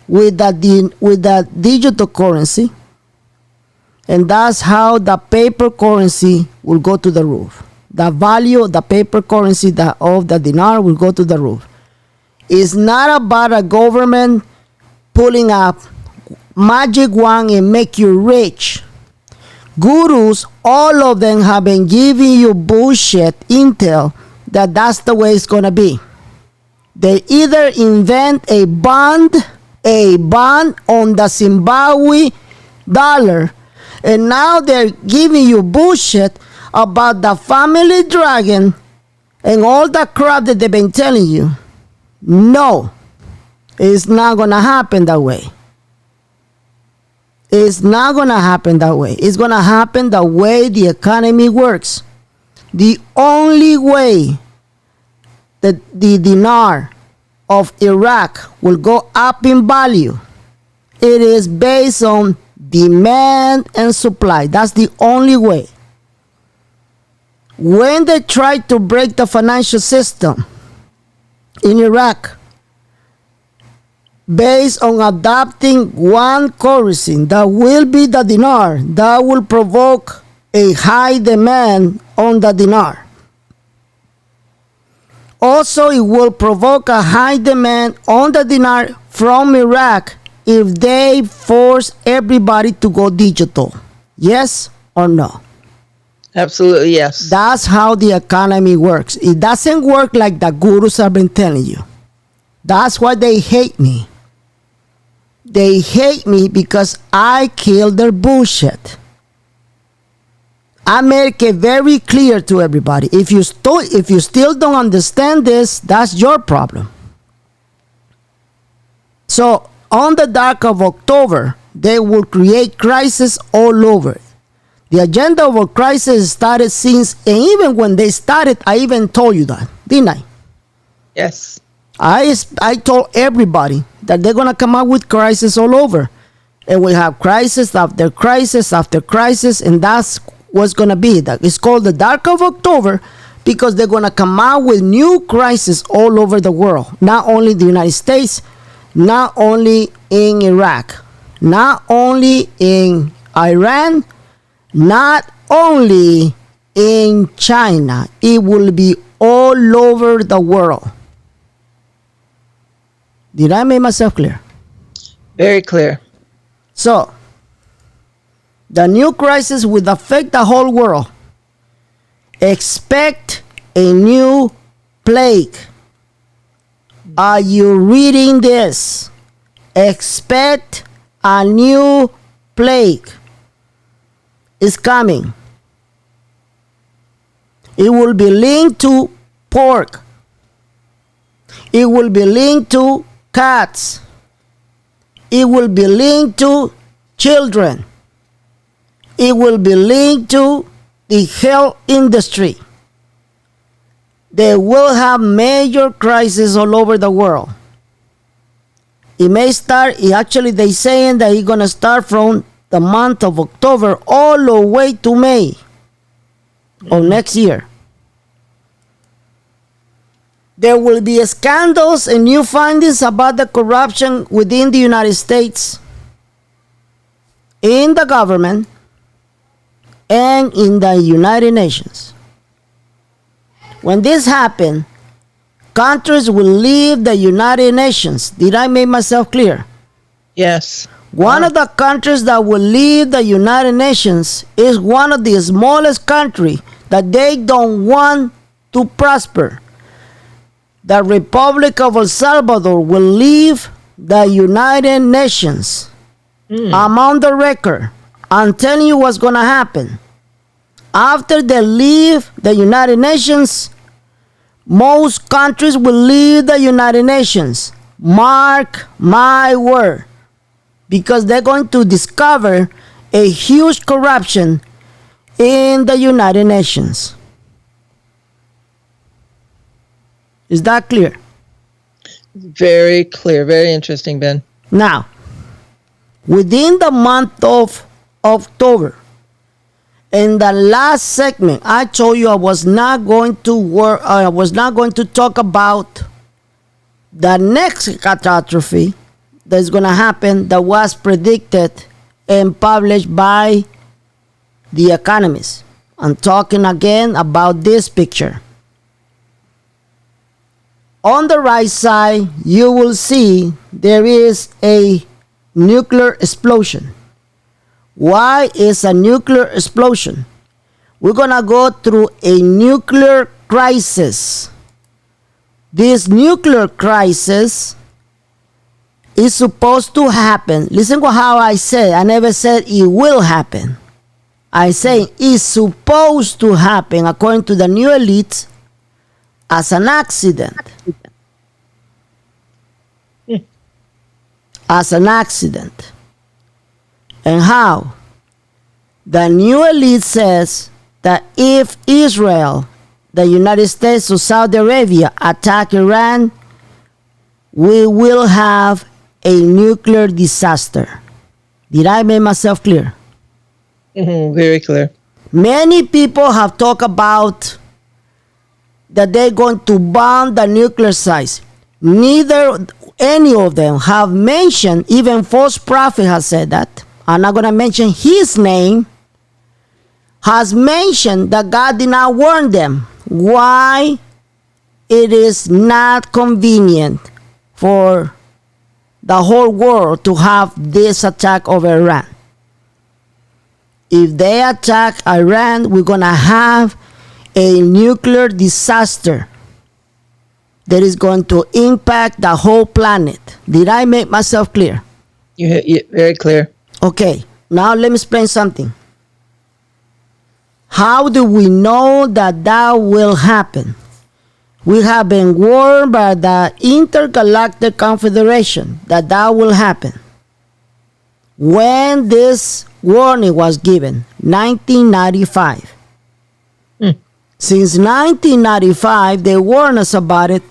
with the digital currency. And that's how the paper currency will go to the roof. The value of the paper currency of the dinar will go to the roof. It's not about a government pulling up magic wand and make you rich. Gurus, all of them have been giving you bullshit intel that that's the way it's going to be. They either invent a bond on the Zimbabwe dollar, and now they're giving you bullshit about the family dragon and all the crap that they've been telling you. No, it's not going to happen that way. It's not going to happen that way. It's going to happen the way the economy works. The only way that the dinar of Iraq will go up in value, it is based on demand and supply. That's the only way. When they tried to break the financial system in Iraq, based on adopting one currency that will be the dinar, that will provoke a high demand on the dinar. Also, it will provoke a high demand on the dinar from Iraq if they force everybody to go digital. Yes or no? Absolutely, yes. That's how the economy works. It doesn't work like the gurus have been telling you. That's why they hate me. They hate me because I killed their bullshit. I make it very clear to everybody. If you still don't understand this, that's your problem. So on the dark of October, they will create crisis all over. The agenda of a crisis started since, and even when they started, I even told you that, didn't I? Yes. I told everybody that they're going to come out with crisis all over. And we have crisis after crisis after crisis, and that's what's going to be. It's called the Dark of October because they're going to come out with new crises all over the world. Not only the United States, not only in Iraq, not only in Iran, not only in China. It will be all over the world. Did I make myself clear? Very clear. So, the new crisis will affect the whole world. Expect a new plague. Are you reading this? Expect a new plague. It's coming. It will be linked to pork. It will be linked to cats. It will be linked to children. It will be linked to the health industry. They will have major crises all over the world. It may start, actually they're saying that it's going to start from the month of October all the way to May of next year. There will be scandals and new findings about the corruption within the United States, in the government, and in the United Nations. When this happens, countries will leave the United Nations. Did I make myself clear? Yes. One of the countries that will leave the United Nations is one of the smallest countries that they don't want to prosper. The Republic of El Salvador will leave the United Nations. I'm on the record. I'm telling you what's going to happen. After they leave the United Nations, most countries will leave the United Nations. Mark my word. Because they're going to discover a huge corruption in the United Nations. Is that clear? Very clear. Very interesting, Ben. Now, within the month of October, in the last segment, I told you I was not going to talk about the next catastrophe that's going to happen that was predicted and published by The Economist. I'm talking again about this picture. On the right side, you will see there is a nuclear explosion. Why is a nuclear explosion? We're going to go through a nuclear crisis. This nuclear crisis is supposed to happen. Listen to how I said. I never said it will happen. I say it's supposed to happen according to the new elites as an accident. As an accident. And how? The new elite says that if Israel, the United States, or Saudi Arabia attack Iran, we will have a nuclear disaster. Did I make myself clear? Very clear. Many people have talked about that they're going to bomb the nuclear sites. Neither any of them have mentioned, even false prophet has said that. I'm not going to mention his name, has mentioned that God did not warn them. Why? It is not convenient for the whole world to have this attack over Iran. If they attack Iran, we're going to have a nuclear disaster that is going to impact the whole planet. Did I make myself clear? You very clear. Okay, now let me explain something. How do we know that that will happen? We have been warned by the Intergalactic Confederation that that will happen. When this warning was given, 1995. Since 1995, they warned us about it.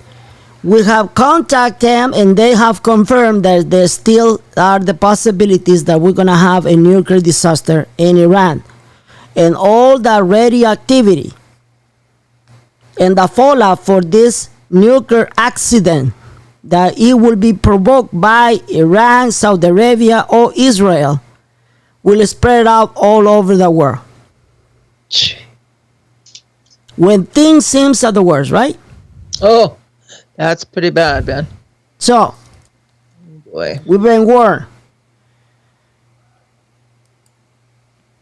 We have contacted them and they have confirmed that there still are the possibilities that we're going to have a nuclear disaster in Iran. And all that radioactivity and the fallout for this nuclear accident that it will be provoked by Iran, Saudi Arabia, or Israel will spread out all over the world. When things seem at the worst, right? Oh, that's pretty bad, Ben. So, Boy. we've been warned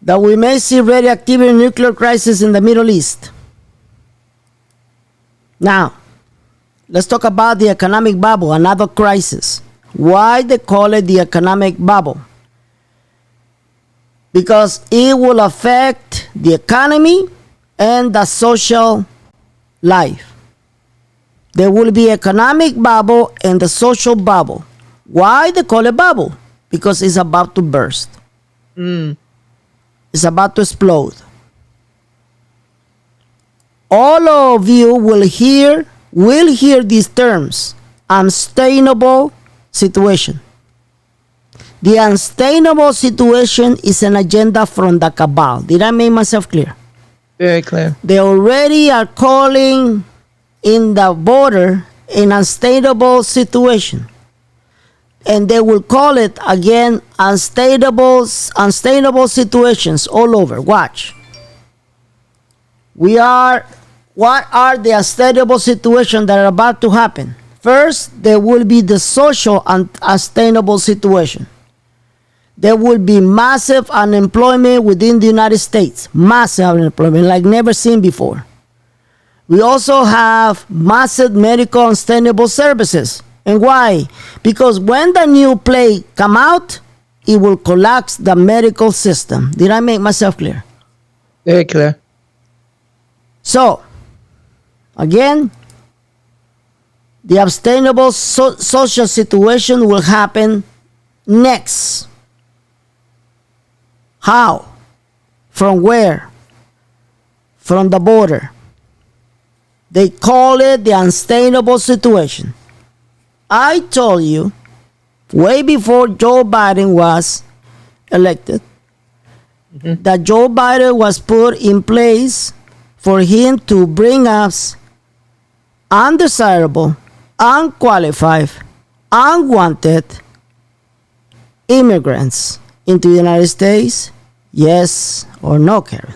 that we may see radioactivity nuclear crisis in the Middle East. Now, let's talk about the economic bubble, another crisis. Why they call it the economic bubble? Because it will affect the economy and the social life. There will be economic bubble and the social bubble. Why they call it bubble? Because it's about to burst. It's about to explode. All of you will hear these terms. Unsustainable situation. The unsustainable situation is an agenda from the cabal. Did I make myself clear? Very clear. They already are calling in the border an unsustainable situation. And they will call it again unsustainable situations all over. Watch. What are the unsustainable situations that are about to happen? First, there will be the social unsustainable situation. There will be massive unemployment within the United States. Massive unemployment like never seen before. We also have massive medical unsustainable services. And why? Because when the new plague come out, it will collapse the medical system. Did I make myself clear? Very clear. So, again, the unsustainable social situation will happen next. How? From where? From the border. They call it the unsustainable situation. I told you way before Joe Biden was elected that Joe Biden was put in place for him to bring us undesirable, unqualified, unwanted immigrants into the United States? Yes or no, Karen?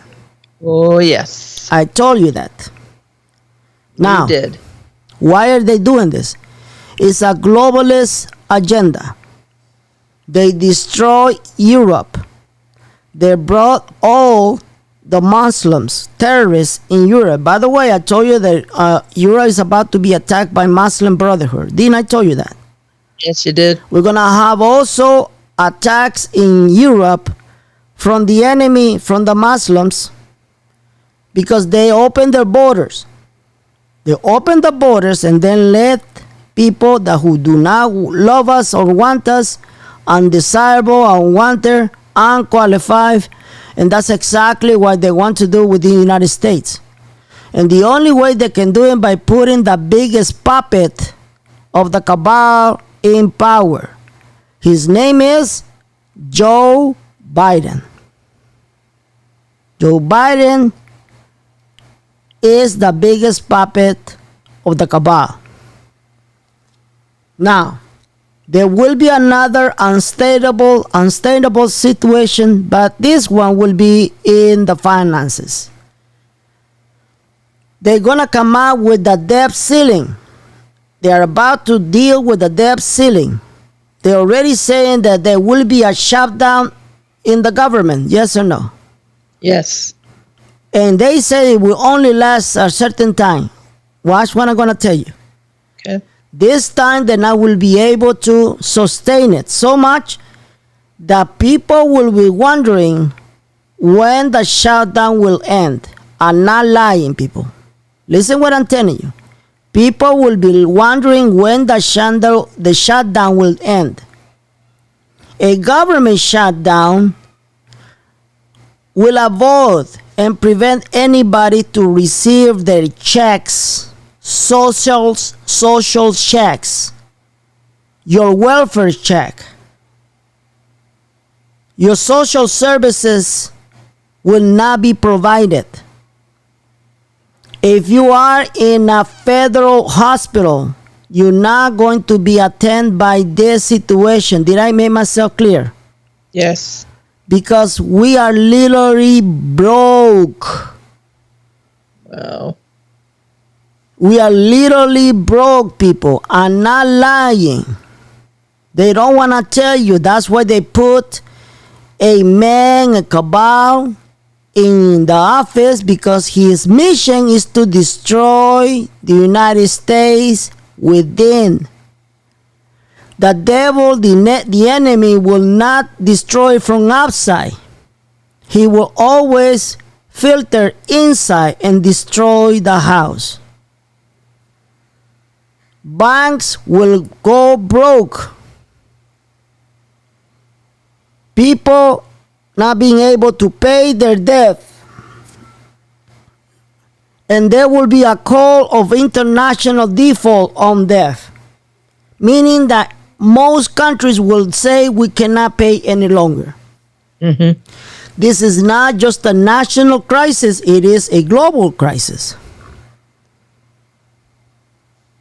Oh, yes. I told you that. Now, You did. why are they doing this? It's a globalist agenda. They destroy Europe. They brought all the Muslims, terrorists in Europe. By the way, I told you that Europe is about to be attacked by Muslim Brotherhood. Didn't I tell you that? Yes, you did. We're going to have also attacks in Europe from the enemy, from the Muslims, because they opened their borders. They opened the borders and then let people who do not love us or want us, undesirable, unwanted, unqualified, and that's exactly what they want to do with the United States. And the only way they can do it by putting the biggest puppet of the cabal in power. His name is Joe Biden. Joe Biden is the biggest puppet of the cabal. Now, there will be another unstable situation, but this one will be in the finances. They're going to come out with the debt ceiling. They are about to deal with the debt ceiling. They're already saying that there will be a shutdown in the government. Yes or no? Yes. And they say it will only last a certain time. Watch what I'm going to tell you. Okay. This time then I will be able to sustain it so much that people will be wondering when the shutdown will end. I'm not lying, people. Listen what I'm telling you. People will be wondering when the shutdown will end. A government shutdown will avoid and prevent anybody to receive their checks, social checks, your welfare check. Your social services will not be provided. If you are in a federal hospital, you're not going to be attended by this situation. Did I make myself clear? Yes. Because we are literally broke. Wow. We are literally broke, people. I'm not lying. They don't want to tell you. That's why they put a cabal in the office, because his mission is to destroy the United States within. The devil, the enemy, will not destroy from outside. He will always filter inside and destroy the house. Banks will go broke. People not being able to pay their debt. And there will be a call of international default on debt. Meaning that most countries will say we cannot pay any longer. Mm-hmm. This is not just a national crisis, it is a global crisis.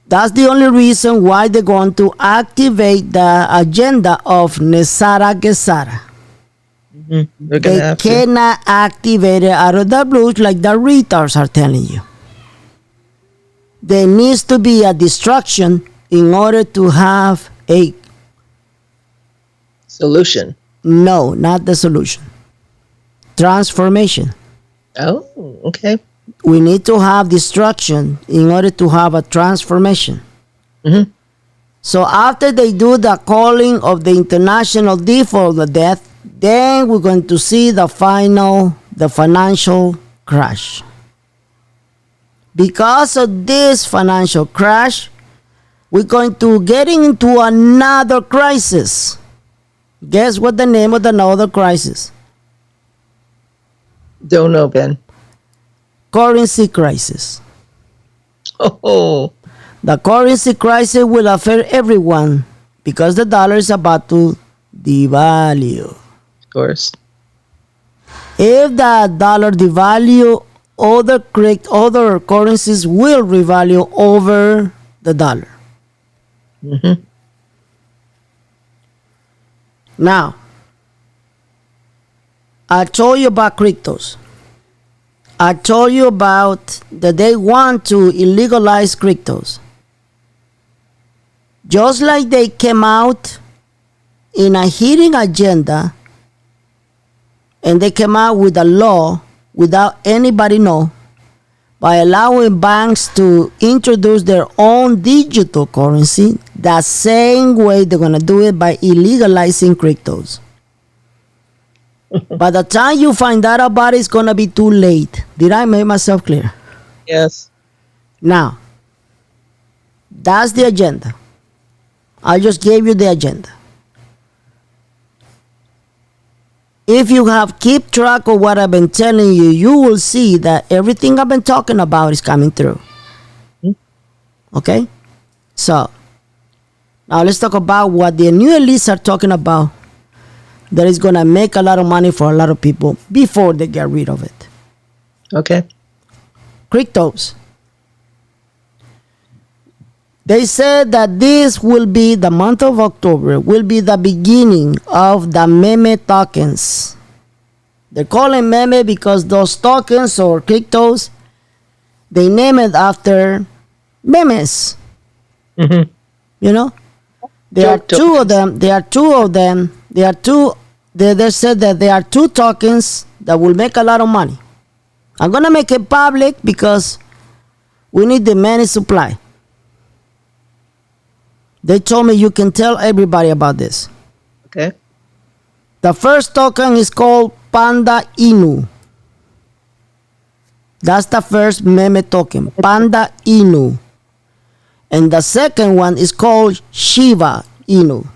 That's the only reason why they're going to activate the agenda of Nesara Gesara. Mm-hmm. They cannot activate it out of the blue like the retards are telling you. There needs to be a destruction in order to have a... solution. No, not the solution. Transformation. Oh, okay. We need to have destruction in order to have a transformation. Mm-hmm. So after they do the calling of the international default of death, then we're going to see the financial crash. Because of this financial crash, we're going to get into another crisis. Guess what the name of the another crisis? Don't know, Ben. Currency crisis. Oh. The currency crisis will affect everyone because the dollar is about to devalue. Of course. If the dollar devalue, other currencies will revalue over the dollar. Mm-hmm. Now, I told you about cryptos. I told you about that they want to illegalize cryptos. Just like they came out in a hidden agenda and they came out with a law without anybody know, by allowing banks to introduce their own digital currency, the same way they're going to do it by illegalizing cryptos. By the time you find out about it, it's going to be too late. Did I make myself clear? Yes. Now, that's the agenda. I just gave you the agenda. If you have keep track of what I've been telling you, you will see that everything I've been talking about is coming through. Okay? So, now let's talk about what the new elites are talking about that is going to make a lot of money for a lot of people before they get rid of it. Okay. Cryptos. They said that this will be, the month of October, will be the beginning of the meme tokens. They're calling meme because those tokens or cryptos, they name it after memes. Mm-hmm. You know? There are two of them. They said that there are two tokens that will make a lot of money. I'm going to make it public because we need the money supply. They told me you can tell everybody about this. Okay. The first token is called Panda Inu. That's the first meme token, Panda Inu. And the second one is called Shiba Inu.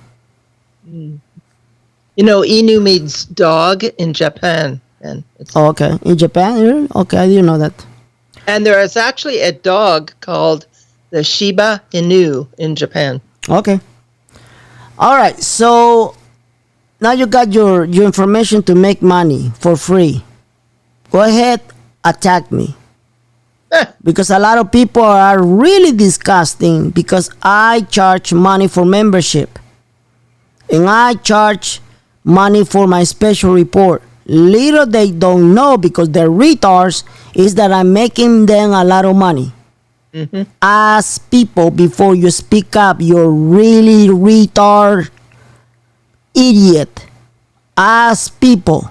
You know, Inu means dog in Japan. And Oh, okay. In Japan? Really? Okay, I didn't know that. and there is actually a dog called the Shiba Inu in Japan. Okay. All right. So now you got your information to make money for free. Go ahead, attack me. Because a lot of people are really disgusting because I charge money for membership. And I charge money for my special report. Little they don't know, because they're retards, is that I'm making them a lot of money. Mm-hmm. Ask people before you speak up. You're really retard idiot. Ask people.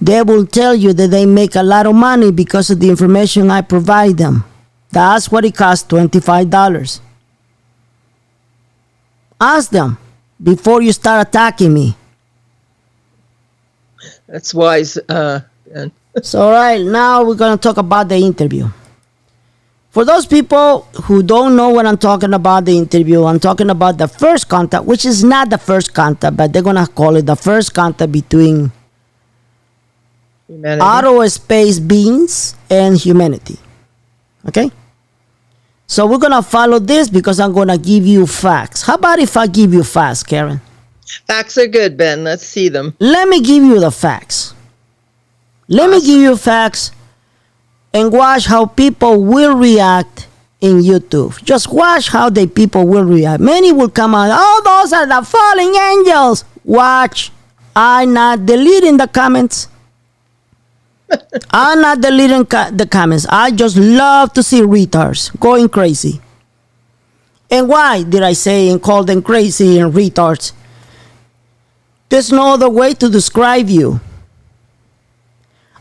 They will tell you that they make a lot of money because of the information I provide them. That's what it costs, $25. Ask them before you start attacking me. That's wise. So, all right, now we're going to talk about the interview. For those people who don't know what I'm talking about, the interview, I'm talking about the first contact, which is not the first contact, but they're going to call it the first contact between humanity. Outer space beings and humanity. Okay? So we're going to follow this because I'm going to give you facts. How about if I give you facts, Karen? Facts are good, Ben. Let's see them. Let me give you the facts. Let me give you facts and watch how people will react in YouTube. Just watch how the people will react. Many will come out, oh, those are the fallen angels. Watch. I'm not deleting the comments. I'm not deleting the comments. I just love to see retards going crazy. And why did I say and call them crazy and retards? There's no other way to describe you.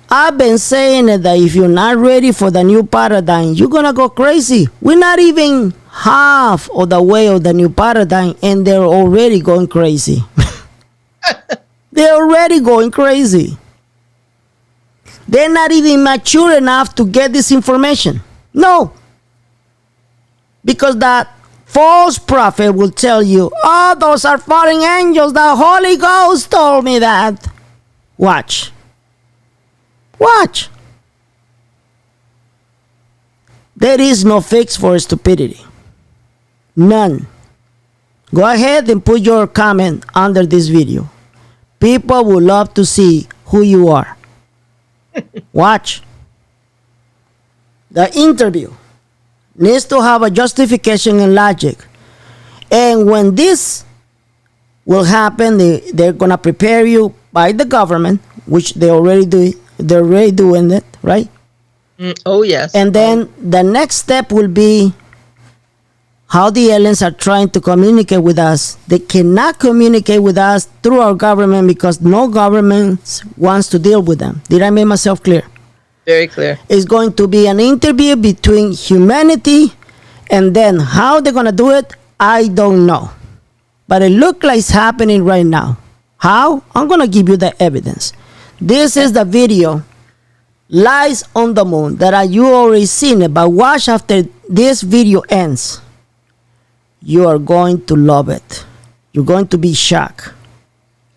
I've been saying that if you're not ready for the new paradigm, you're going to go crazy. We're not even half of the way of the new paradigm, and they're already going crazy. They're already going crazy. They're not even mature enough to get this information. No. Because that false prophet will tell you, oh, those are fallen angels. The Holy Ghost told me that. Watch. Watch. There is no fix for stupidity. None. Go ahead and put your comment under this video. People would love to see who you are. Watch. The interview needs to have a justification and logic. And when this will happen, they're going to prepare you by the government, which they already do. They're already doing it, right? Oh, yes. And then the next step will be how the aliens are trying to communicate with us. They cannot communicate with us through our government because no government wants to deal with them. Did I make myself clear? Very clear. It's going to be an interview between humanity, and then how they're going to do it, I don't know. But it looks like it's happening right now. How? I'm going to give you the evidence. This is the video, Lies on the Moon, that you already seen it, but watch after this video ends. You are going to love it. You're going to be shocked.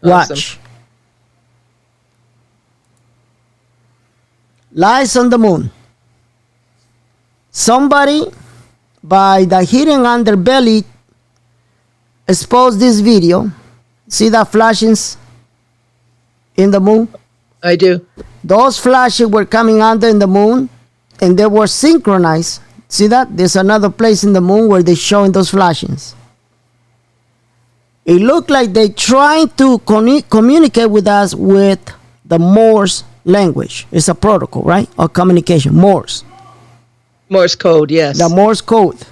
Watch. Awesome. Lies on the Moon. Somebody by the hidden underbelly exposed this video. See the flashings in the moon? I do. Those flashes were coming under in the moon, and they were synchronized. See that? There's another place in the moon where they're showing those flashings. It looked like they're trying to communicate with us with the Morse language. It's a protocol, right? Or communication. Morse. Morse code, yes. The Morse code.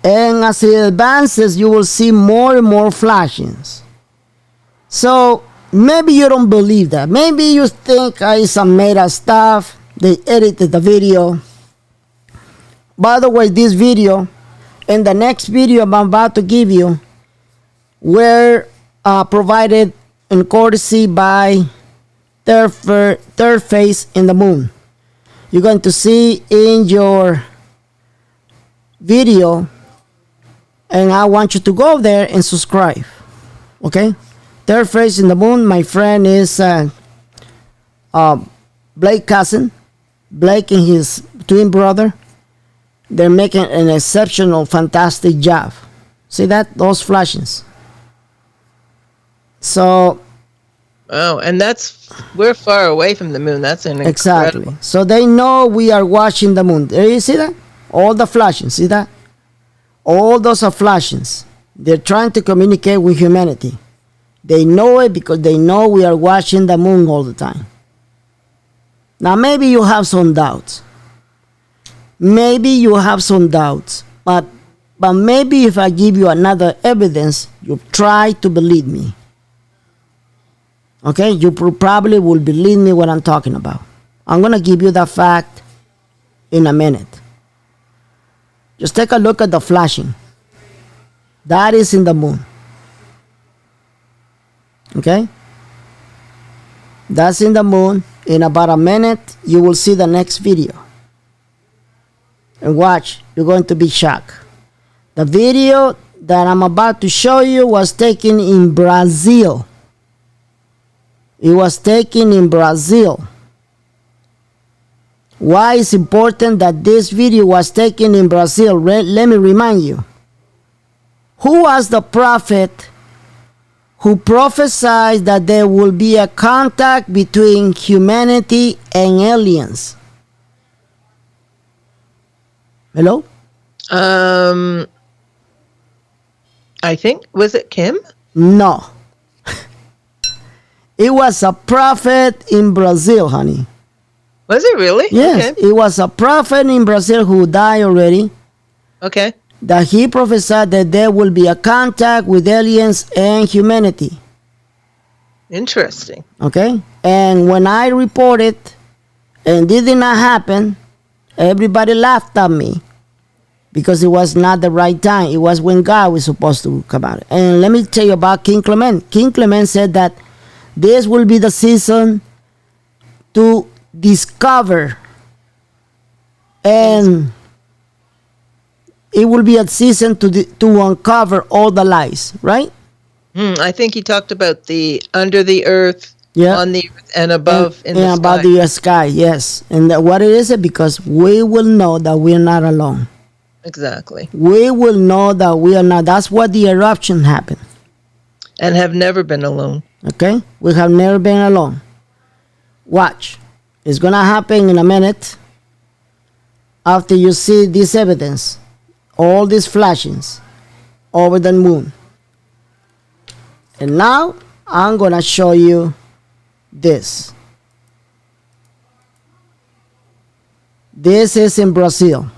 And as it advances, you will see more and more flashings. So maybe you don't believe that. Maybe you think it's some made-up stuff. They edited the video. By the way, this video and the next video I'm about to give you were provided in courtesy by Third Face in the Moon. You're going to see in your video, and I want you to go there and subscribe. Okay? Third Face in the Moon, my friend is Blake's cousin. Blake and his twin brother. They're making an exceptional, fantastic job. See that? Those flashings. So Oh, and we're far away from the moon. That's an Exactly. incredible. So they know we are watching the moon. You see that? All the flashings. See that? All those are flashings. They're trying to communicate with humanity. They know it because they know we are watching the moon all the time. Now, maybe you have some doubts. Maybe you have some doubts. But maybe if I give you another evidence, you try to believe me. Okay? You probably will believe me what I'm talking about. I'm going to give you that fact in a minute. Just take a look at the flashing. That is in the moon. Okay? That's in the moon. In about a minute, you will see the next video. And watch, you're going to be shocked. The video that I'm about to show you was taken in Brazil. It was taken in Brazil. Why is important that this video was taken in Brazil? Let me remind you. Who was the prophet who prophesied that there will be a contact between humanity and aliens? Hello? I think, was it Kim? No. It was a prophet in Brazil, honey. Was it really? Yes, Okay. it was a prophet in Brazil who died already. Okay. That he prophesied that there will be a contact with aliens and humanity. Interesting. Okay? And when I reported and it did not happen, everybody laughed at me because it was not the right time. It was when God was supposed to come out. And let me tell you about King Clement. King Clement said that this will be the season to discover, and it will be a season to uncover all the lies, right? I think he talked about the under the earth, Yeah. on the earth, and above in the and sky. about the sky, yes. And what it is it? Because we will know that we're not alone. Exactly. We will know that we are not. That's what the eruption happened. And have never been alone. Okay? We have never been alone. Watch. It's going to happen in a minute after you see this evidence. All these flashings over the moon. And now I'm going to show you this. This is in Brazil.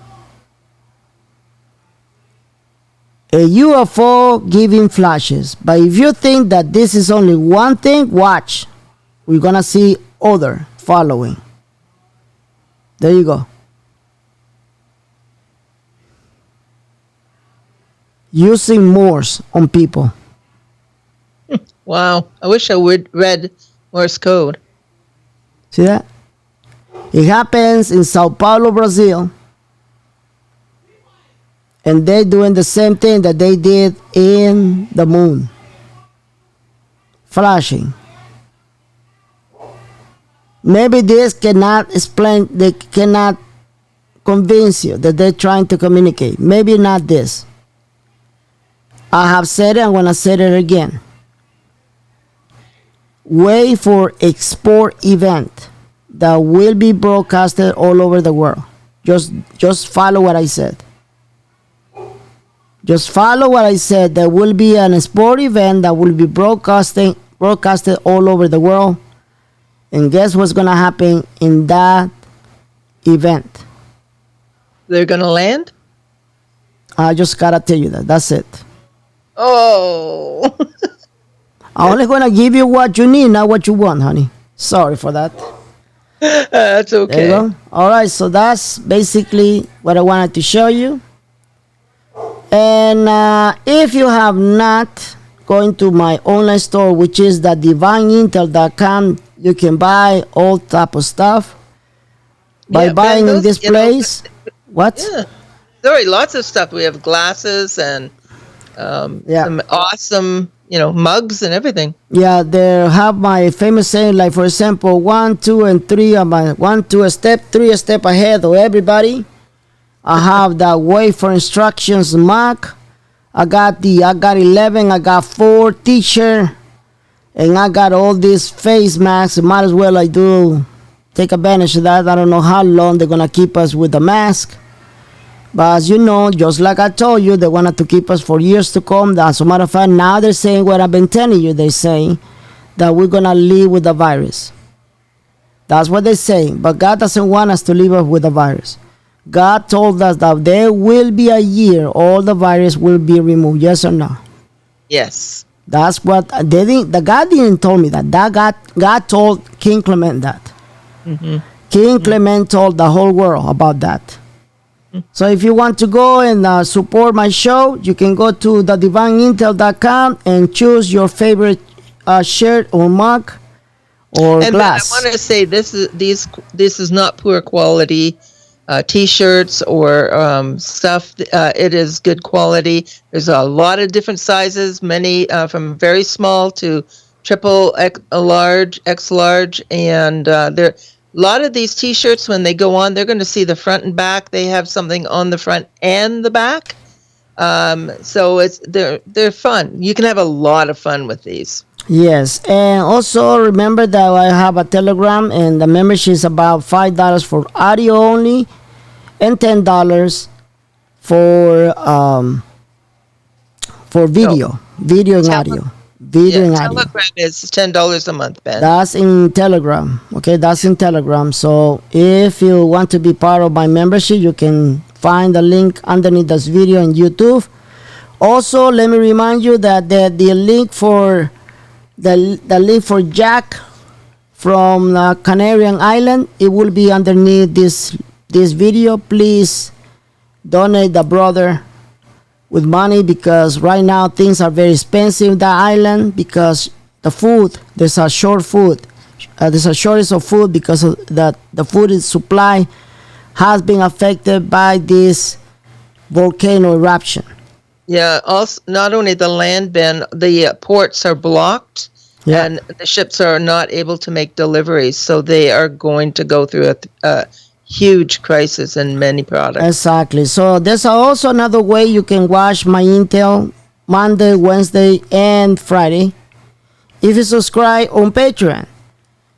A UFO giving flashes. But if you think that this is only one thing, watch. We're going to see other following. There you go. Using Morse on people. Wow. I wish I would read Morse code. See that? It happens in Sao Paulo, Brazil. And they're doing the same thing that they did in the moon. Flashing. Maybe this cannot explain, they cannot convince you that they're trying to communicate. Maybe not this. I have said it, I'm going to say it again. Wait for export event that will be broadcasted all over the world. Just follow what I said. Just follow what I said. There will be an sport event that will be broadcasted all over the world. And guess what's going to happen in that event? They're going to land? I just got to tell you that. That's it. Oh. I'm only going to give you what you need, not what you want, honey. Sorry for that. That's okay. There you go. All right, so that's basically what I wanted to show you. And if you have not gone to my online store, which is the divineintel.com, you can buy all type of stuff by Yeah, buying Ben, in this those, you know, place. What? Yeah. There are lots of stuff. We have glasses and some awesome, mugs and everything. Yeah, they have my famous saying, like for example, 1, 2, and 3. I'm 1, 2 a step, 3 a step ahead of everybody. I have the wait for instructions mug. I got 11. I got 4 teacher, And I got all these face masks. Might as well I do take advantage of that. I don't know how long they're going to keep us with the mask. But as you know, just like I told you, they wanted to keep us for years to come. As a matter of fact, now they're saying what I've been telling you. They're saying that we're going to live with the virus. That's what they're saying. But God doesn't want us to live with the virus. God told us that there will be a year all the virus will be removed. Yes or no? Yes. That's what they didn't. The God didn't tell me that. God told King Clement that. Mm-hmm. King Clement told the whole world about that. So if you want to go and support my show, you can go to thedivineintel.com and choose your favorite shirt or mug or And glass. I want to say this is not poor quality T-shirts or stuff. It is good quality. There's a lot of different sizes, many from very small to triple X large, X large, and there. A lot of these T-shirts, when they go on, they're going to see the front and back. They have something on the front and the back, so they're fun. You can have a lot of fun with these. Yes, and also remember that I have a Telegram, and the membership is about $5 for audio only, and $10 for video, video and audio. Video and audio. Telegram is $10 a month, Ben. That's in Telegram. Okay, that's in Telegram. So if you want to be part of my membership, you can find the link underneath this video on YouTube. Also, let me remind you that the link for the link for Jack from Canarian Island, it will be underneath this video. Please donate the brother with money, because right now things are very expensive in that island, because the food, there's a there's a shortage of food, because of that the food supply has been affected by this volcano eruption. Yeah, also not only the land, Ben, the ports are blocked, and the ships are not able to make deliveries, so they are going to go through a huge crisis in many products. Exactly. So there's also another way you can watch my Intel Monday, Wednesday, and Friday. If you subscribe on Patreon,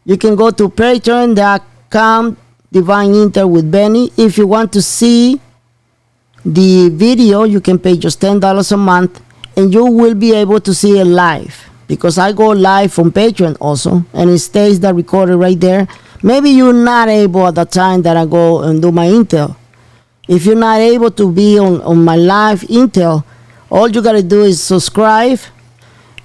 you can go to patreon.com Divine Intel with Benny. If you want to see the video, you can pay just $10 a month, and you will be able to see it live, because I go live on Patreon also, and it stays the recorded right there. Maybe you're not able at the time that I go and do my Intel. If you're not able to be on my live Intel, all you gotta do is subscribe,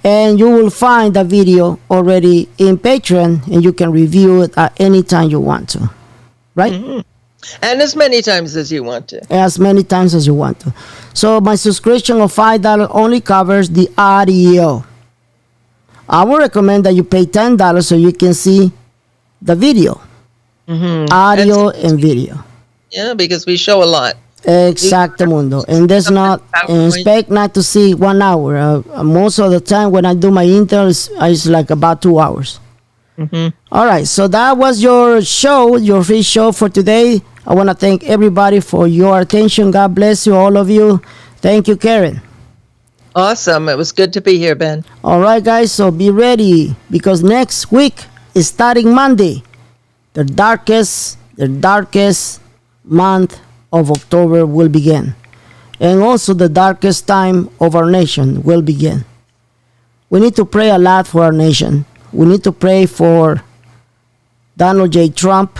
and you will find the video already in Patreon, and you can review it at any time you want to. Right? Mm-hmm. And as many times as you want to. As many times as you want to. So my subscription of $5 only covers the audio. I would recommend that you pay $10 so you can see the video, audio and video. Yeah, because we show a lot. Exactamundo. And there's not, expect not to see 1 hour. Most of the time when I do my Intel, it's like about 2 hours. All right, so that was your show, your free show for today. I want to thank everybody for your attention. God bless you, all of you. Thank you, Karen. Awesome. It was good to be here, Ben. All right, guys, so be ready, because next week is starting Monday. The darkest month of October will begin. And also the darkest time of our nation will begin. We need to pray a lot for our nation. We need to pray for Donald J. Trump,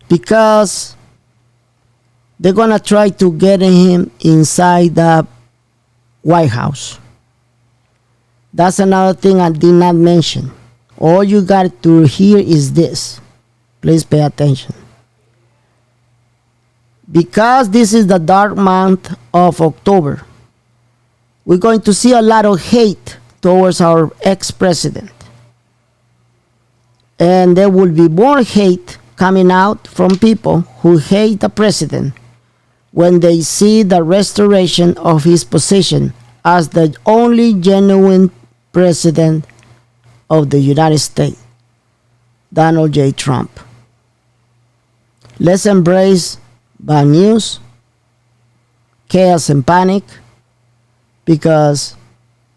because they're going to try to get him inside the White House. That's another thing I did not mention. All you got to hear is this. Please pay attention. Because this is the dark month of October, we're going to see a lot of hate towards our ex-president. And there will be more hate coming out from people who hate the president when they see the restoration of his position as the only genuine president of the United States, Donald J. Trump. Let's embrace bad news, chaos, and panic, because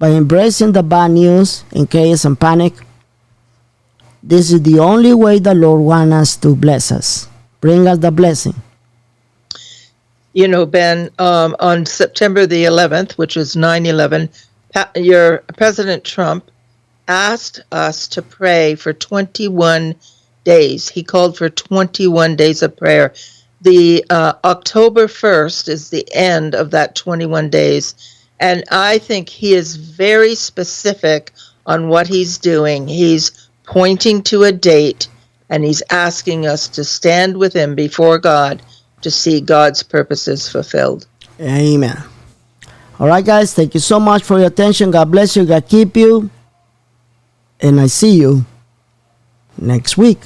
by embracing the bad news and chaos and panic. This is the only way the Lord wants us to bless us. Bring us the blessing. You know, Ben, on September the 11th, which was 9/11, your President Trump asked us to pray for 21 days. He called for 21 days of prayer. The October 1st is the end of that 21 days. And I think he is very specific on what he's doing. He's pointing to a date, and he's asking us to stand with him before God to see God's purposes fulfilled. Amen. All right, guys. Thank you so much for your attention. God bless you. God keep you. And I see you next week.